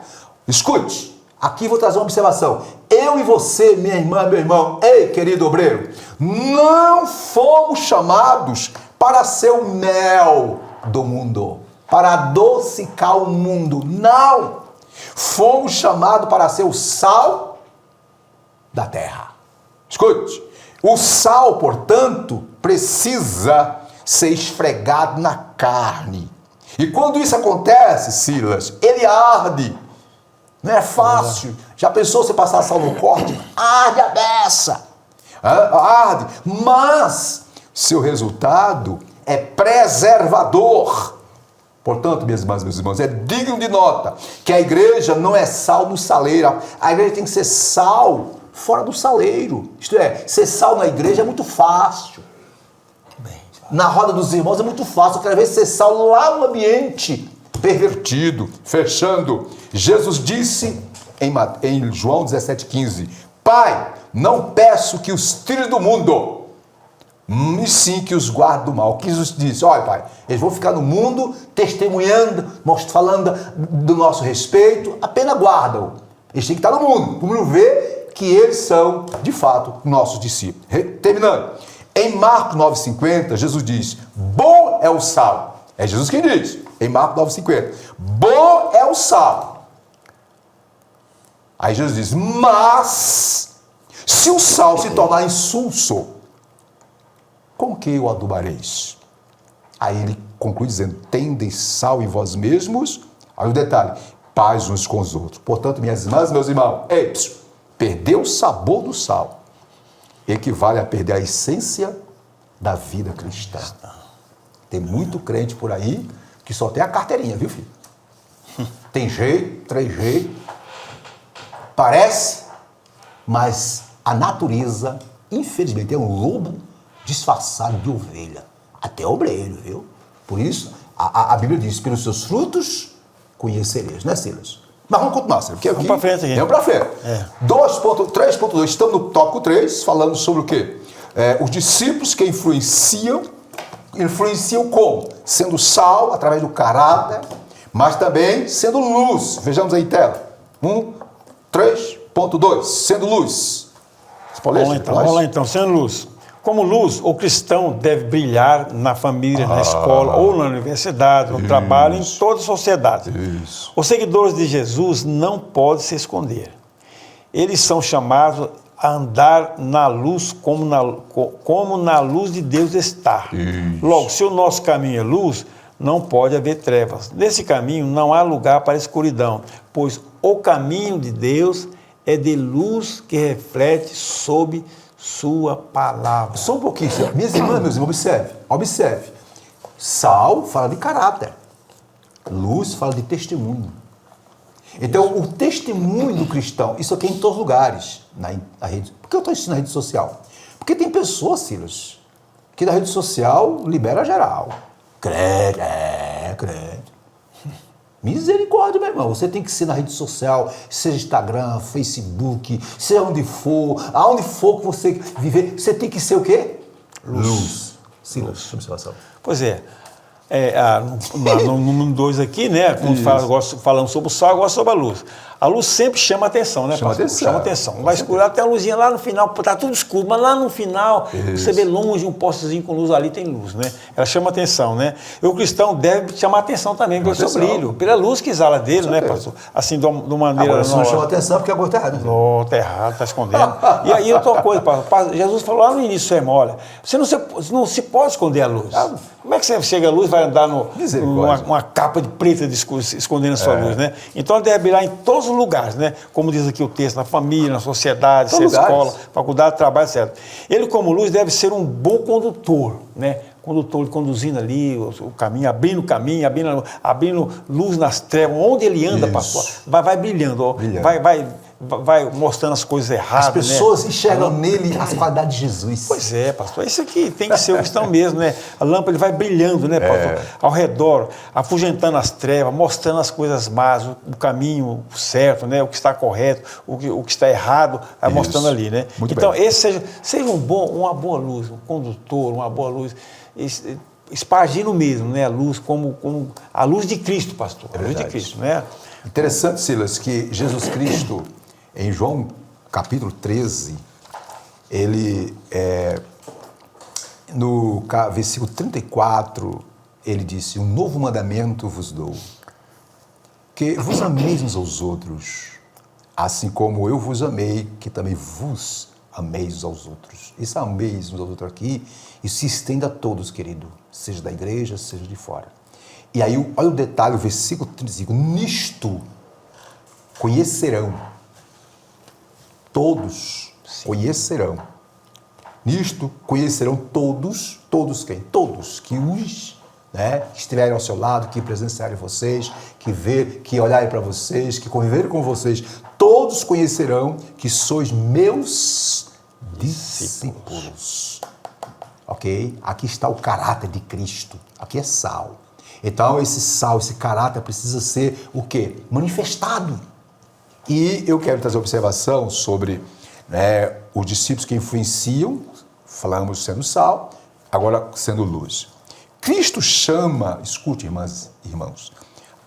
Escute. Aqui vou trazer uma observação. Eu e você, minha irmã, meu irmão, ei, querido obreiro, não fomos chamados para ser o mel do mundo, para adocicar o mundo. Não! Fomos chamados para ser o sal da terra. Escute, o sal, portanto, precisa ser esfregado na carne. E quando isso acontece, Silas, ele arde. Não é fácil. Já pensou você passar sal no corte? Arde a beça. Arde. Mas seu resultado é preservador. Portanto, minhas irmãs, meus irmãos, é digno de nota que a igreja não é sal no saleiro. A igreja tem que ser sal fora do saleiro. Isto é, ser sal na igreja é muito fácil. Na roda dos irmãos é muito fácil. Eu quero ver ser sal lá no ambiente pervertido. Fechando, Jesus disse em João 17,15: Pai, não peço que os tire do mundo, e sim que os guarde do mal. Que Jesus disse: olha, Pai, eles vão ficar no mundo testemunhando, falando do nosso respeito, apenas guardam. Eles têm que estar no mundo, para o mundo ver que eles são, de fato, nossos discípulos. Terminando, em Marcos 9,50, Jesus diz: bom é o sal. É Jesus quem diz, em Marcos 9,50. Bom é o sal. Aí Jesus diz: mas, se o sal se tornar insulso, com que o adubareis? Aí ele conclui dizendo: tendes sal em vós mesmos. Aí o detalhe: paz uns com os outros. Portanto, minhas irmãs, meus irmãos, perder o sabor do sal equivale a perder a essência da vida cristã. Tem muito crente por aí que só tem a carteirinha, viu, filho? Tem jeito, trejeito, parece, mas a natureza, infelizmente, é um lobo disfarçado de ovelha. Até obreiro, viu? Por isso, a Bíblia diz: pelos seus frutos conhecereis, né, Silas? Mas vamos continuar, Silas. Vamos para frente aqui. Vamos para frente. 3.2, estamos no tópico 3, falando sobre o quê? Os discípulos que influenciam como? Sendo sal, através do caráter, mas também sendo luz. Vejamos aí em tela. 3.2, sendo luz. Vamos lá então, sendo luz. Como luz, o cristão deve brilhar na família, na escola, ou na universidade, no trabalho, em toda a sociedade. Isso. Os seguidores de Jesus não podem se esconder. Eles são chamados a andar na luz como na luz de Deus está. Isso. Logo, se o nosso caminho é luz, não pode haver trevas. Nesse caminho não há lugar para escuridão, pois o caminho de Deus é de luz que reflete sob sua palavra. Só um pouquinho, senhor. Minhas irmãs, meus irmãos, observe. Sal fala de caráter. Luz fala de testemunho. Então, o testemunho do cristão, isso aqui é em todos os lugares. Na rede. Por que eu estou ensinando na rede social? Porque tem pessoas, Silas, que na rede social libera geral. Crente. Misericórdia, meu irmão. Você tem que ser na rede social, seja Instagram, Facebook, seja onde for, aonde for que você viver, você tem que ser o quê? Luz. Silas, observação. Pois é. No número 2 aqui, né? Quando falando sobre o sal, agora sobre a luz. A luz sempre chama atenção, né? Chama atenção. Vai escurar até a luzinha lá no final, tá tudo escuro, mas lá no final, você vê longe um postezinho com luz ali, tem luz, né? Ela chama atenção, né? E o cristão deve chamar atenção também pelo seu brilho, pela luz que exala dele, né, pastor? Assim, de uma maneira... Agora, se não chama atenção, porque agora está errado. Né? Oh, está errado, está escondendo. E aí, outra coisa, pastor, Jesus falou lá no início do sermão, olha, você não se pode esconder a luz. Como é que você chega a luz e vai andar numa capa de preta escondendo a sua luz, né? Então, ele deve brilhar em todos os lugares, né? Como diz aqui o texto, na família, na sociedade, na escola, faculdade, trabalho, etc. Ele, como luz, deve ser um bom condutor, né? Condutor conduzindo ali o caminho, abrindo luz nas trevas, onde ele anda, pastor, vai brilhando, vai mostrando as coisas erradas. As pessoas enxergam nele as qualidades de Jesus. Pois é, pastor, isso aqui tem que ser o cristão mesmo, né? A lâmpada ele vai brilhando, né, pastor? Ao redor, afugentando as trevas, mostrando as coisas más, o caminho certo, né? O que está correto, o que está errado, vai mostrando ali, né? Muito então, bem. esse seja uma boa luz, um condutor, uma boa luz, espargindo mesmo, né? A luz como a luz de Cristo, pastor. A luz de Cristo, né? Interessante, Silas, que Jesus Cristo, em João capítulo 13, ele, no versículo 34, ele disse: um novo mandamento vos dou, que vos ameis uns aos outros, assim como eu vos amei, que também vos ameis uns aos outros. Esse ameis uns aos outros aqui, isso se estende a todos, querido, seja da igreja, seja de fora. E aí, olha o detalhe, o versículo 35. Nisto conhecerão. Todos conhecerão. Nisto conhecerão todos. Todos quem? Todos que os, que estiverem ao seu lado, que presenciarem vocês, que olharem para vocês, que conviverem com vocês. Todos conhecerão que sois meus discípulos. Ok? Aqui está o caráter de Cristo. Aqui é sal. Então, esse sal, esse caráter precisa ser o quê? Manifestado. E eu quero trazer observação sobre os discípulos que influenciam, falamos sendo sal, agora sendo luz. Cristo chama, escute, irmãs e irmãos,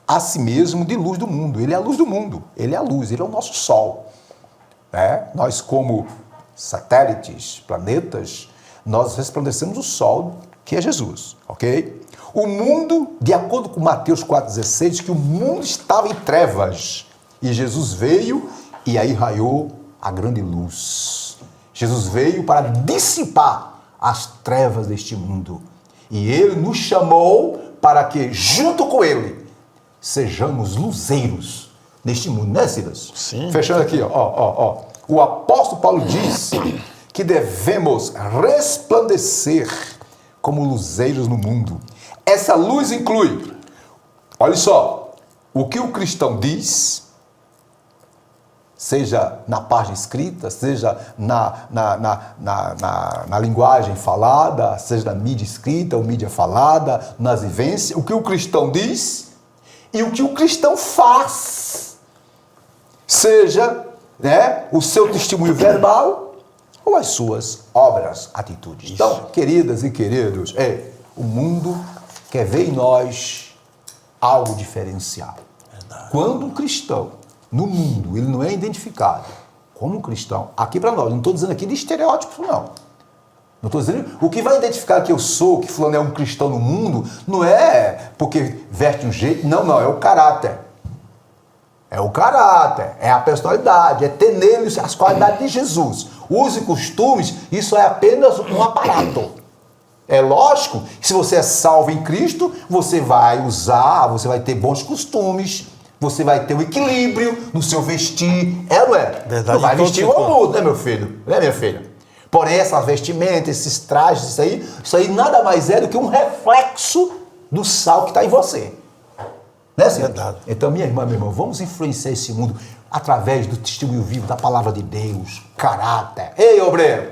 a si mesmo de luz do mundo. Ele é a luz do mundo, ele é a luz, ele é o nosso sol. Nós, como satélites, planetas, nós resplandecemos o sol, que é Jesus, ok? O mundo, de acordo com Mateus 4,16, diz que o mundo estava em trevas. E Jesus veio e aí raiou a grande luz. Jesus veio para dissipar as trevas deste mundo. E ele nos chamou para que, junto com ele, sejamos luzeiros neste mundo, né, Silas? Sim. Fechando aqui, ó. O apóstolo Paulo diz que devemos resplandecer como luzeiros no mundo. Essa luz inclui, olha só, o que o cristão diz, seja na página escrita, seja na linguagem falada, seja na mídia escrita ou mídia falada, nas vivências, o que o cristão diz e o que o cristão faz, seja o seu testemunho verbal ou as suas obras, atitudes. Isso. Então, queridas e queridos, o mundo quer ver em nós algo diferenciado. Verdade. Quando um cristão, no mundo, ele não é identificado como um cristão, aqui para nós, não estou dizendo aqui de estereótipos, não. Não estou dizendo, o que vai identificar que eu sou, que fulano é um cristão no mundo, não é porque veste um jeito, não, é o caráter. É o caráter, é a personalidade, é ter nele as qualidades de Jesus. Usos e costumes, isso é apenas um aparato. É lógico que se você é salvo em Cristo, você vai ter bons costumes, você vai ter um equilíbrio no seu vestir. Não é? Verdade, não vai vestir igual ao mundo, né, meu filho? Né, minha filha? Porém, essa vestimenta, esses trajes, isso aí nada mais é do que um reflexo do sal que está em você. Né, Senhor? Verdade. Então, minha irmã, meu irmão, vamos influenciar esse mundo através do testemunho vivo da palavra de Deus, caráter. Ei, obreiro,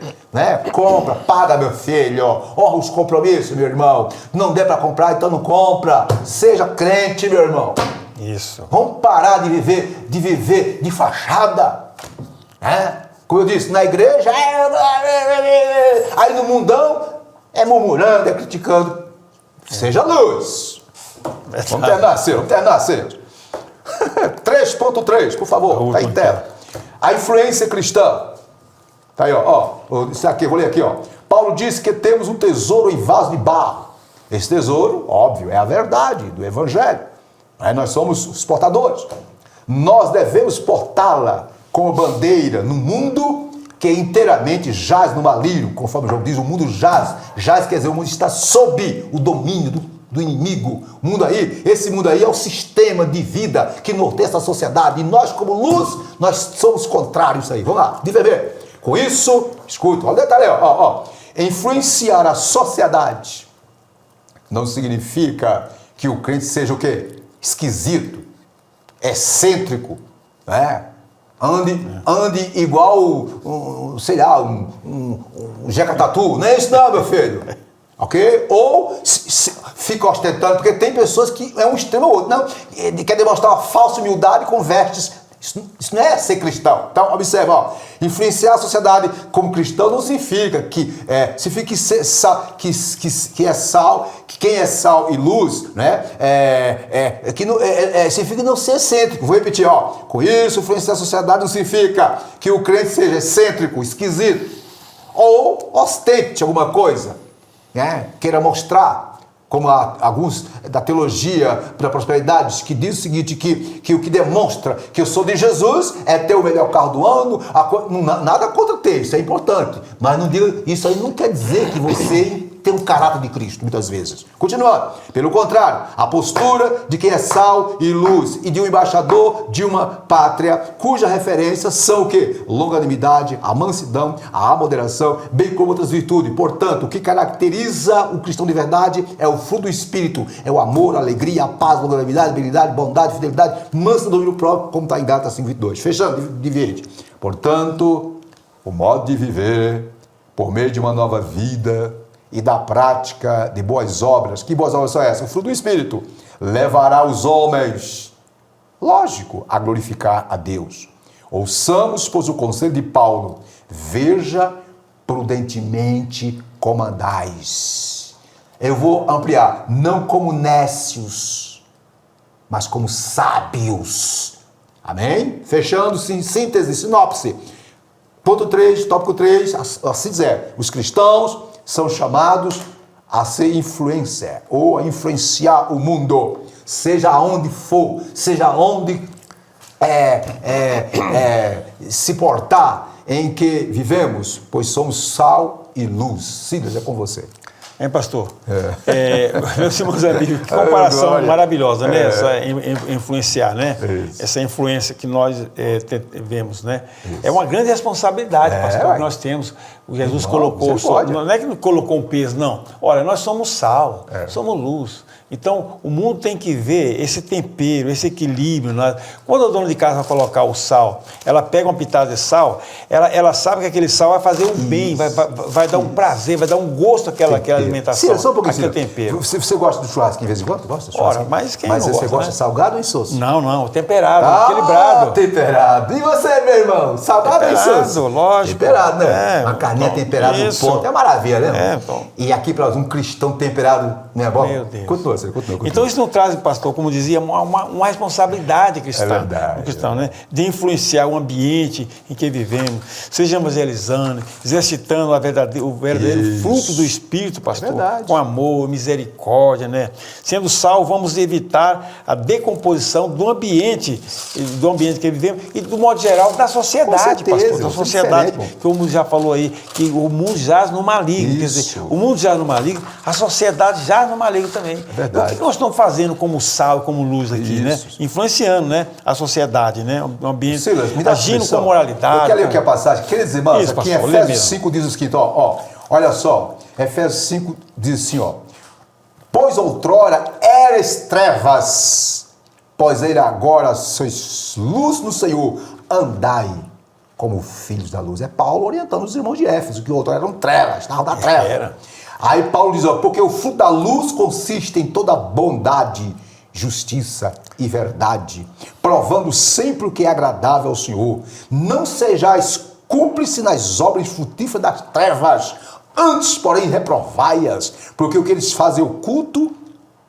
compra, paga, meu filho, honra os compromissos, meu irmão. Não der para comprar, então não compra. Seja crente, meu irmão. Isso. Vamos parar de viver de fachada. Como eu disse, na igreja, aí no mundão, é murmurando, é criticando. Seja luz. Vamos terminar, Senhor. 3.3, por favor, está em tela. A influência cristã. Está aí, isso aqui, vou ler aqui, Paulo disse que temos um tesouro em vaso de barro. Esse tesouro, óbvio, é a verdade do Evangelho. Nós somos os portadores. Nós devemos portá-la como bandeira no mundo que inteiramente jaz no maligno, conforme o jogo diz, o mundo jaz. Jaz quer dizer, o mundo está sob o domínio do inimigo. Esse mundo aí é o sistema de vida que norteia essa sociedade. E nós, como luz, nós somos contrários a isso aí. Vamos lá, de ver. Com isso, escuta, olha o detalhe, influenciar a sociedade não significa que o crente seja o quê? Esquisito, excêntrico, ande igual, um Jeca Tatu. Não é isso não, meu filho. Ok? Ou fica ostentando, porque tem pessoas que é um extremo ou outro. Não, quer demonstrar uma falsa humildade com vestes. Isso não é ser cristão. Então, observa, influenciar a sociedade como cristão não significa que quem é sal e luz, significa não ser excêntrico. Vou repetir, com isso, influenciar a sociedade não significa que o crente seja excêntrico, esquisito, ou ostente alguma coisa, queira mostrar, como alguns da teologia da prosperidade, que diz o seguinte, que o que demonstra que eu sou de Jesus é ter o melhor carro do ano, nada contra ter, isso é importante, mas não diga, isso aí não quer dizer que você tem um caráter de Cristo, muitas vezes. Continuando. Pelo contrário, a postura de quem é sal e luz e de um embaixador de uma pátria, cuja referência são o quê? Longanimidade, a mansidão, a moderação, bem como outras virtudes. Portanto, o que caracteriza o cristão de verdade é o fruto do Espírito, é o amor, a alegria, a paz, a longanimidade, a habilidade, bondade, fidelidade, mansa, domínio próprio, como está em Gálatas 5:22. Fechando, divide. Portanto, o modo de viver, por meio de uma nova vida e da prática de boas obras. Que boas obras são essas? O fruto do Espírito levará os homens, lógico, a glorificar a Deus. Ouçamos, pois, o conselho de Paulo: veja prudentemente como andais. Eu vou ampliar, não como nécios, mas como sábios. Amém? Fechando, síntese, sinopse. Ponto 3, tópico 3, assim dizer, os cristãos são chamados a ser influencer, ou a influenciar o mundo, seja onde for, seja onde se portar em que vivemos, pois somos sal e luz. Silas, é com você. Hein, pastor? Meus irmãos amigos, que comparação maravilhosa, né? Essa influenciar, né? Isso. Essa influência que nós vemos, né? Isso. É uma grande responsabilidade, pastor, que nós temos. O Jesus colocou, não é que colocou um peso, não. Olha, nós somos sal, somos luz. Então, o mundo tem que ver esse tempero, esse equilíbrio. Quando a dona de casa vai colocar o sal, ela pega uma pitada de sal, ela sabe que aquele sal vai fazer um bem, vai dar um prazer, vai dar um gosto àquela alimentação, só um pouquinho, aquele tempero. Você gosta do churrasco de vez em quando? Gosta do churrasco? Ora, mas quem mas não você gosta, gosta né? salgado ou insosso? Não, temperado, equilibrado. Temperado. E você, meu irmão? Salgado ou insosso? Lógico. Temperado, né? Uma carninha temperada no ponto. É maravilha, né? E aqui para um cristão temperado, não é bom? Meu Deus. Continua. Então isso não traz, pastor, como dizia, uma responsabilidade cristã, verdade, cristão, né? De influenciar o ambiente em que vivemos, sejamos evangelizando, exercitando o verdadeiro fruto do Espírito, pastor, com amor, misericórdia, né? Sendo sal, vamos evitar a decomposição do ambiente que vivemos e, do modo geral, da sociedade, pastor, da sociedade, que o mundo já falou aí, que o mundo jaz no maligno, quer dizer, o mundo jaz no maligno, a sociedade jaz no maligno também. É verdade. O que nós estamos fazendo como sal, como luz aqui, né? Influenciando, né? A sociedade, né? O ambiente, Silas, agindo com moralidade. Eu quero ler aqui a passagem. Queridos irmãos, Isso, aqui em pastor, Efésios 5 diz o seguinte, olha só, Efésios 5 diz assim, pois outrora eres trevas, pois ele agora sois luz no Senhor, andai como filhos da luz. É Paulo orientando os irmãos de Éfeso, que outrora eram trevas, estavam da treva. Aí Paulo diz, porque o fruto da luz consiste em toda bondade, justiça e verdade, provando sempre o que é agradável ao Senhor. Não sejais cúmplice nas obras frutíferas das trevas, antes, porém, reprovai-as, porque o que eles fazem oculto,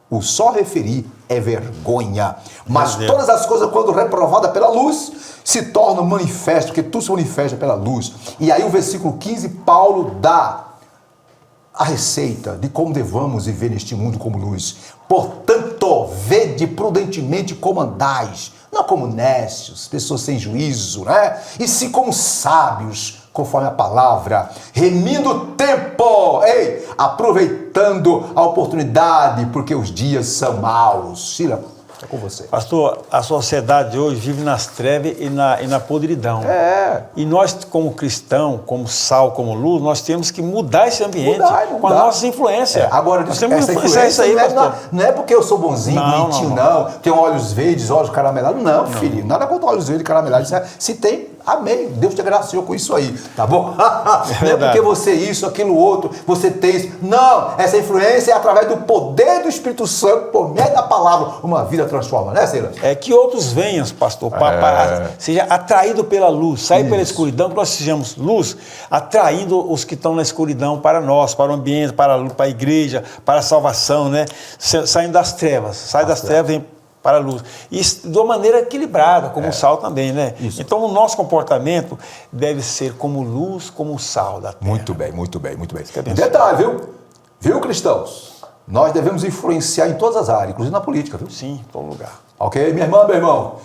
o só referir é vergonha. Mas todas as coisas, quando reprovadas pela luz, se tornam manifestas, porque tudo se manifesta pela luz. E aí o versículo 15, Paulo dá a receita de como devamos viver neste mundo como luz. Portanto, vede prudentemente como andais, não como nécios, pessoas sem juízo, né? E sim como sábios, conforme a palavra, remindo o tempo, aproveitando a oportunidade, porque os dias são maus. Cira, é com você. Pastor, a sociedade de hoje vive nas trevas e na podridão. E nós, como cristão, como sal, como luz, nós temos que mudar esse ambiente com as nossas influências. Agora, nós temos que influenciar isso aí, pastor. Não é porque eu sou bonzinho, bonitinho, não. Tenho olhos verdes, olhos caramelados. Não, filho. Nada contra olhos verdes e caramelados. Se tem, amém. Deus te agraciou com isso aí, tá bom? Não é porque você isso, aquilo, outro, você tem isso. Não, essa influência é através do poder do Espírito Santo, por meio da palavra, uma vida transforma, né, Silas? Que outros venham, pastor, seja atraído pela luz, sair pela escuridão, que nós sejamos luz, atraindo os que estão na escuridão para nós, para o ambiente, para a igreja, para a salvação, né? Saindo das trevas, sai das trevas, vem para a luz. E de uma maneira equilibrada, como o sal também, né? Isso. Então, o nosso comportamento deve ser como luz, como o sal da terra. Muito bem. Detalhe, viu, cristãos? Nós devemos influenciar em todas as áreas, inclusive na política, viu? Sim, em todo lugar. Ok? Minha irmã, meu irmão,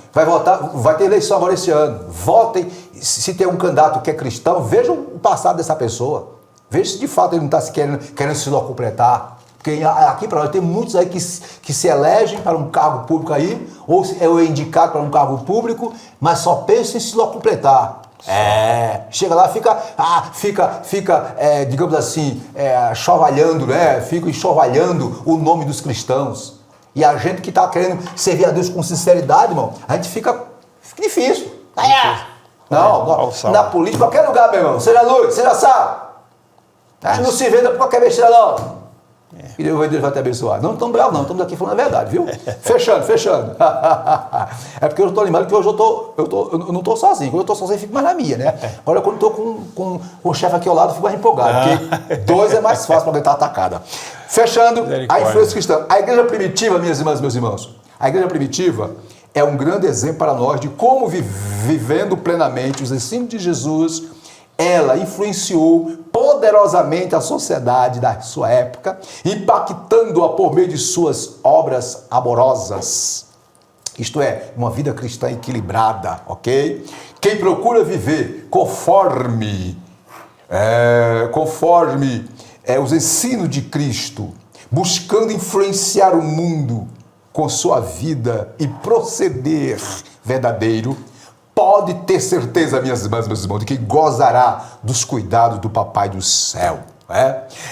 vai ter eleição agora esse ano. Votem, se tem um candidato que é cristão, vejam o passado dessa pessoa. Veja se de fato ele não está querendo se locupletar. Porque aqui para nós tem muitos aí que se elegem para um cargo público aí, ou é indicado para um cargo público, mas só pensam em se locupletar. Chega lá, fica digamos assim, chovalhando, né? Fica enxovalhando o nome dos cristãos. E a gente que está querendo servir a Deus com sinceridade, irmão, a gente fica difícil. Não, na política, qualquer lugar, meu irmão, seja luz, seja sal. Não se venda por qualquer besteira, não. E Deus vai te abençoar. Não estamos bravos, não, estamos aqui falando a verdade, viu? Fechando. É porque eu estou lembrando que hoje eu não estou sozinho. Quando eu estou sozinho, eu fico mais na minha, né? Agora, quando eu estou com o chefe aqui ao lado, eu fico mais empolgado, porque 2 é mais fácil para aguentar a atacada. Fechando, a influência cristã. A igreja primitiva, minhas irmãs e meus irmãos, a igreja primitiva é um grande exemplo para nós de como, vivendo plenamente os ensinos de Jesus, ela influenciou poderosamente a sociedade da sua época, impactando-a por meio de suas obras amorosas. Isto é, uma vida cristã equilibrada, ok? Quem procura viver conforme os ensinos de Cristo, buscando influenciar o mundo com sua vida e proceder verdadeiro, pode ter certeza, minhas irmãs e meus irmãos, de que gozará dos cuidados do Papai do céu.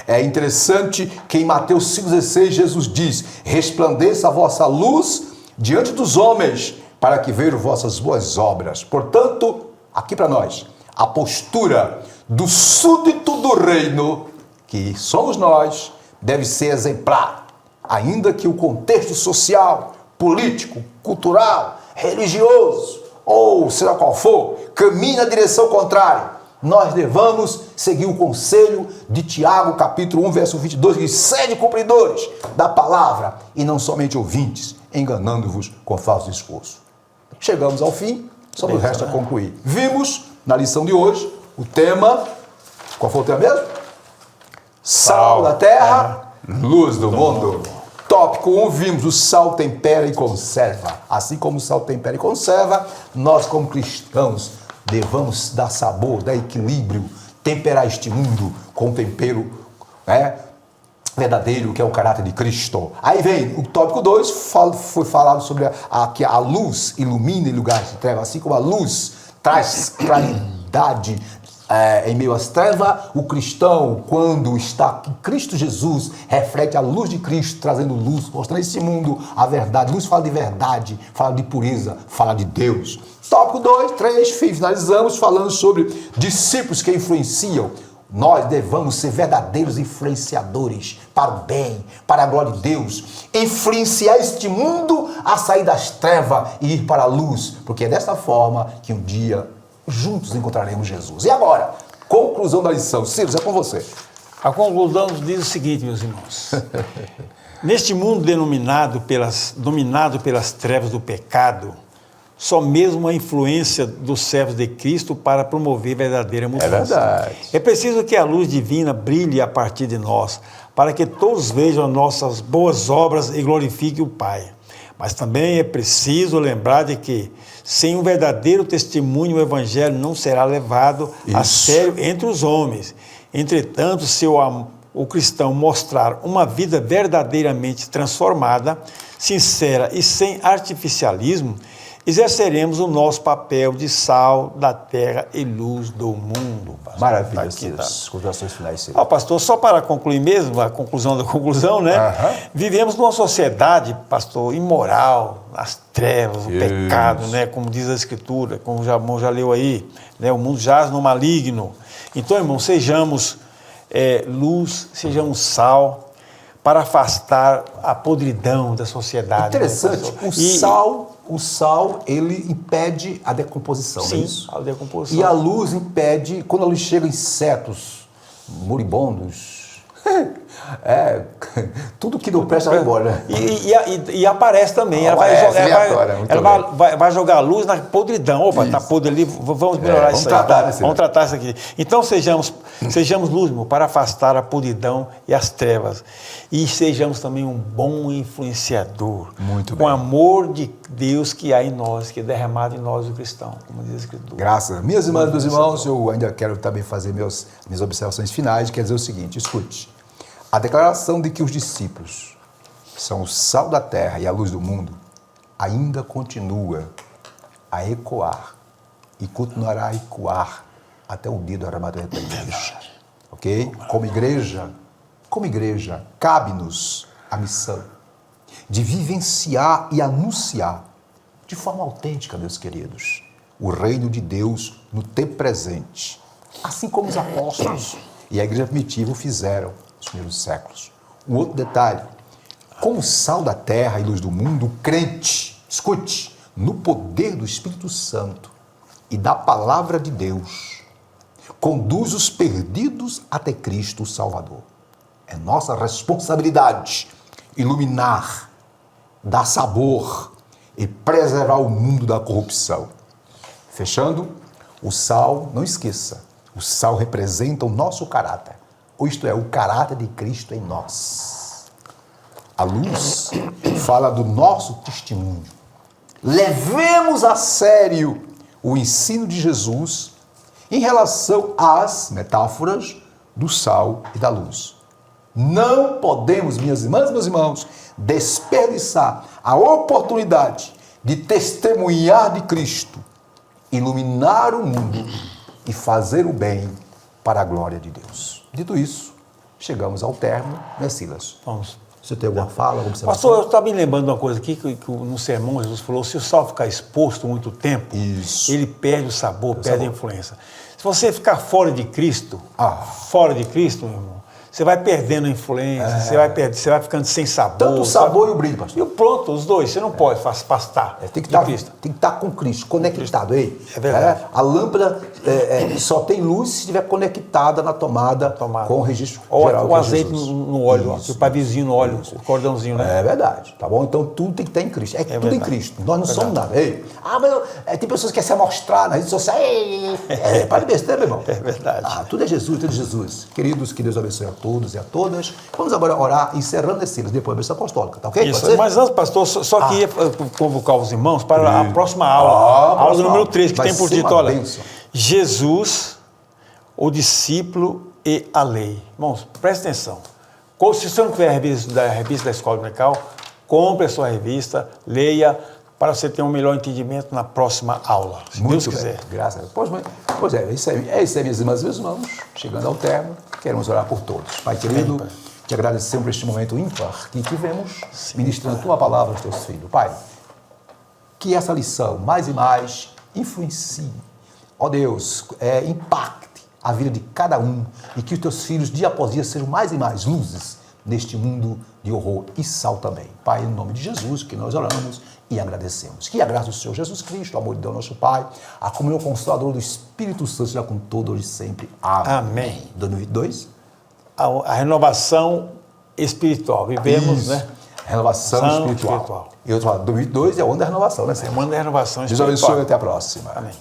É interessante que em Mateus 5,16 Jesus diz: resplandeça a vossa luz diante dos homens, para que vejam vossas boas obras. Portanto, aqui para nós, a postura do súdito do reino, que somos nós, deve ser exemplar, ainda que o contexto social, político, cultural, religioso, ou seja qual for, caminhe na direção contrária. Nós devamos seguir o conselho de Tiago, capítulo 1, verso 22, que diz: sede cumpridores da palavra e não somente ouvintes, enganando-vos com falso discurso. Chegamos ao fim, só nos resta concluir. Vimos, na lição de hoje, o tema, qual foi o tema mesmo? Sal da terra, luz do mundo. Tópico 1, vimos o sal tempera e conserva. Assim como o sal tempera e conserva, nós como cristãos devamos dar sabor, dar equilíbrio, temperar este mundo com o tempero verdadeiro, que é o caráter de Cristo. Aí vem o tópico 2, foi falado sobre que a luz ilumina em lugares de trevas, assim como a luz traz claridade em meio às trevas. O cristão, quando está em Cristo Jesus, reflete a luz de Cristo, trazendo luz, mostrando esse mundo a verdade. Luz fala de verdade, fala de pureza, fala de Deus. Tópico 2, 3, finalizamos falando sobre discípulos que influenciam. Nós devemos ser verdadeiros influenciadores para o bem, para a glória de Deus, influenciar este mundo a sair das trevas e ir para a luz, porque é dessa forma que um dia juntos encontraremos Jesus. E agora, conclusão da lição. Ciro, é com você. A conclusão diz o seguinte, meus irmãos. Neste mundo dominado pelas trevas do pecado, só mesmo a influência dos servos de Cristo para promover verdadeira mudança. É verdade. É preciso que a luz divina brilhe a partir de nós, para que todos vejam nossas boas obras e glorifiquem o Pai. Mas também é preciso lembrar de que, sem um verdadeiro testemunho, o Evangelho não será levado a sério entre os homens. Entretanto, se o cristão mostrar uma vida verdadeiramente transformada, sincera e sem artificialismo, exerceremos o nosso papel de sal da terra e luz do mundo. Pastor. Maravilha, Ciro. Considerações finais, Ciro. Pastor, só para concluir mesmo, a conclusão da conclusão, né? Vivemos numa sociedade, pastor, imoral, as trevas, o pecado, né? Como diz a Escritura, como já leu aí, né? O mundo jaz no maligno. Então, irmão, sejamos luz, sejamos sal, para afastar a podridão da sociedade. Interessante, né, o sal, ele impede a decomposição, sim, não é isso? A decomposição. E a luz impede, quando a luz chega, insetos, moribundos, tudo que não presta vai embora. E aparece também, ela vai jogar a luz na podridão. Opa, está podre ali, vamos melhorar isso aí. Vamos tratar isso aqui. Então sejamos luz, irmão, para afastar a podridão e as trevas. E sejamos também um bom influenciador. Muito com bem. amor de Deus que há em nós, que é derramado em nós, o cristão, como diz a Escritura. Graças. Minhas irmãs, meus irmãos, eu ainda quero também fazer minhas observações finais, quer dizer o seguinte, escute. A declaração de que os discípulos são o sal da terra e a luz do mundo ainda continua a ecoar e continuará a ecoar até o dia do arrebatamento da igreja. Ok? Como igreja, cabe-nos a missão de vivenciar e anunciar de forma autêntica, meus queridos, o reino de Deus no tempo presente, assim como os apóstolos e a igreja primitiva o fizeram nos primeiros séculos. Um outro detalhe, como sal da terra e luz do mundo, o crente, escute, no poder do Espírito Santo e da palavra de Deus, conduz os perdidos até Cristo o Salvador. É nossa responsabilidade iluminar, dar sabor e preservar o mundo da corrupção. Fechando, o sal, não esqueça, o sal representa o nosso caráter, ou isto é, o caráter de Cristo em nós. A luz fala do nosso testemunho. Levemos a sério o ensino de Jesus em relação às metáforas do sal e da luz. Não podemos, minhas irmãs e meus irmãos, desperdiçar a oportunidade de testemunhar de Cristo, iluminar o mundo e fazer o bem para a glória de Deus. Dito isso, chegamos ao término, né, Silas? Vamos. Você tem alguma fala, alguma observação? Pastor, eu estava me lembrando de uma coisa aqui, que no sermão Jesus falou, se o sal ficar exposto muito tempo, Isso. ele perde o sabor, perde a influência. Se você ficar fora de Cristo, meu irmão, você vai perdendo a influência, você vai ficando sem sabor. Tanto o sabor e o brilho, pastor. E pronto, os dois, você não pode afastar Tem que de Cristo. estar com Cristo, conectado. Ei, É verdade. A lâmpada só tem luz se estiver conectada na tomada. Com o registro geral. Ou o azeite Jesus. no óleo, Isso, o paviozinho no óleo, o cordãozinho, né? É verdade, tá bom? Então tudo tem que estar em Cristo. Tudo verdade. em Cristo. Nós não somos nada. Ei, mas tem pessoas que querem se amostrar nas redes sociais. Para de besteira, meu irmão. É verdade. Tudo é Jesus, tudo é Jesus. Queridos, que Deus abençoe a todos e a todas. Vamos agora orar, encerrando esse Silas, depois a bênção apostólica, tá ok? Isso. Mas antes, pastor, só queria convocar os irmãos para a próxima aula. A aula número 3, que Vai tem por ser título, uma olha, bênção. Jesus, o discípulo e a lei. Irmãos, presta atenção. Se você não tiver a revista da Escola Dominical, compre a sua revista, leia, para você ter um melhor entendimento na próxima aula, se Deus quiser. Graças a Deus. Pois é isso aí, minhas irmãs e meus irmãos. Chegando ao término, queremos orar por todos. Pai querido, Pai. te agradecemos por este momento ímpar que tivemos, ministrando a tua palavra aos teus filhos. Pai, que essa lição, mais e mais, influencie, ó Deus, impacte a vida de cada um e que os teus filhos, dia após dia, sejam mais e mais luzes neste mundo de horror e sal também. Pai, em nome de Jesus, que nós oramos e agradecemos. Que a graça do Senhor Jesus Cristo, o amor de Deus nosso Pai, a comunhão consoladora do Espírito Santo seja com todos hoje e sempre. Amém. 2022? A renovação espiritual. Vivemos, Isso. né? Renovação espiritual. E eu falo, 2022 é o ano da renovação, né, Senhor? Semana da renovação Deus espiritual. abençoe e até a próxima. Amém.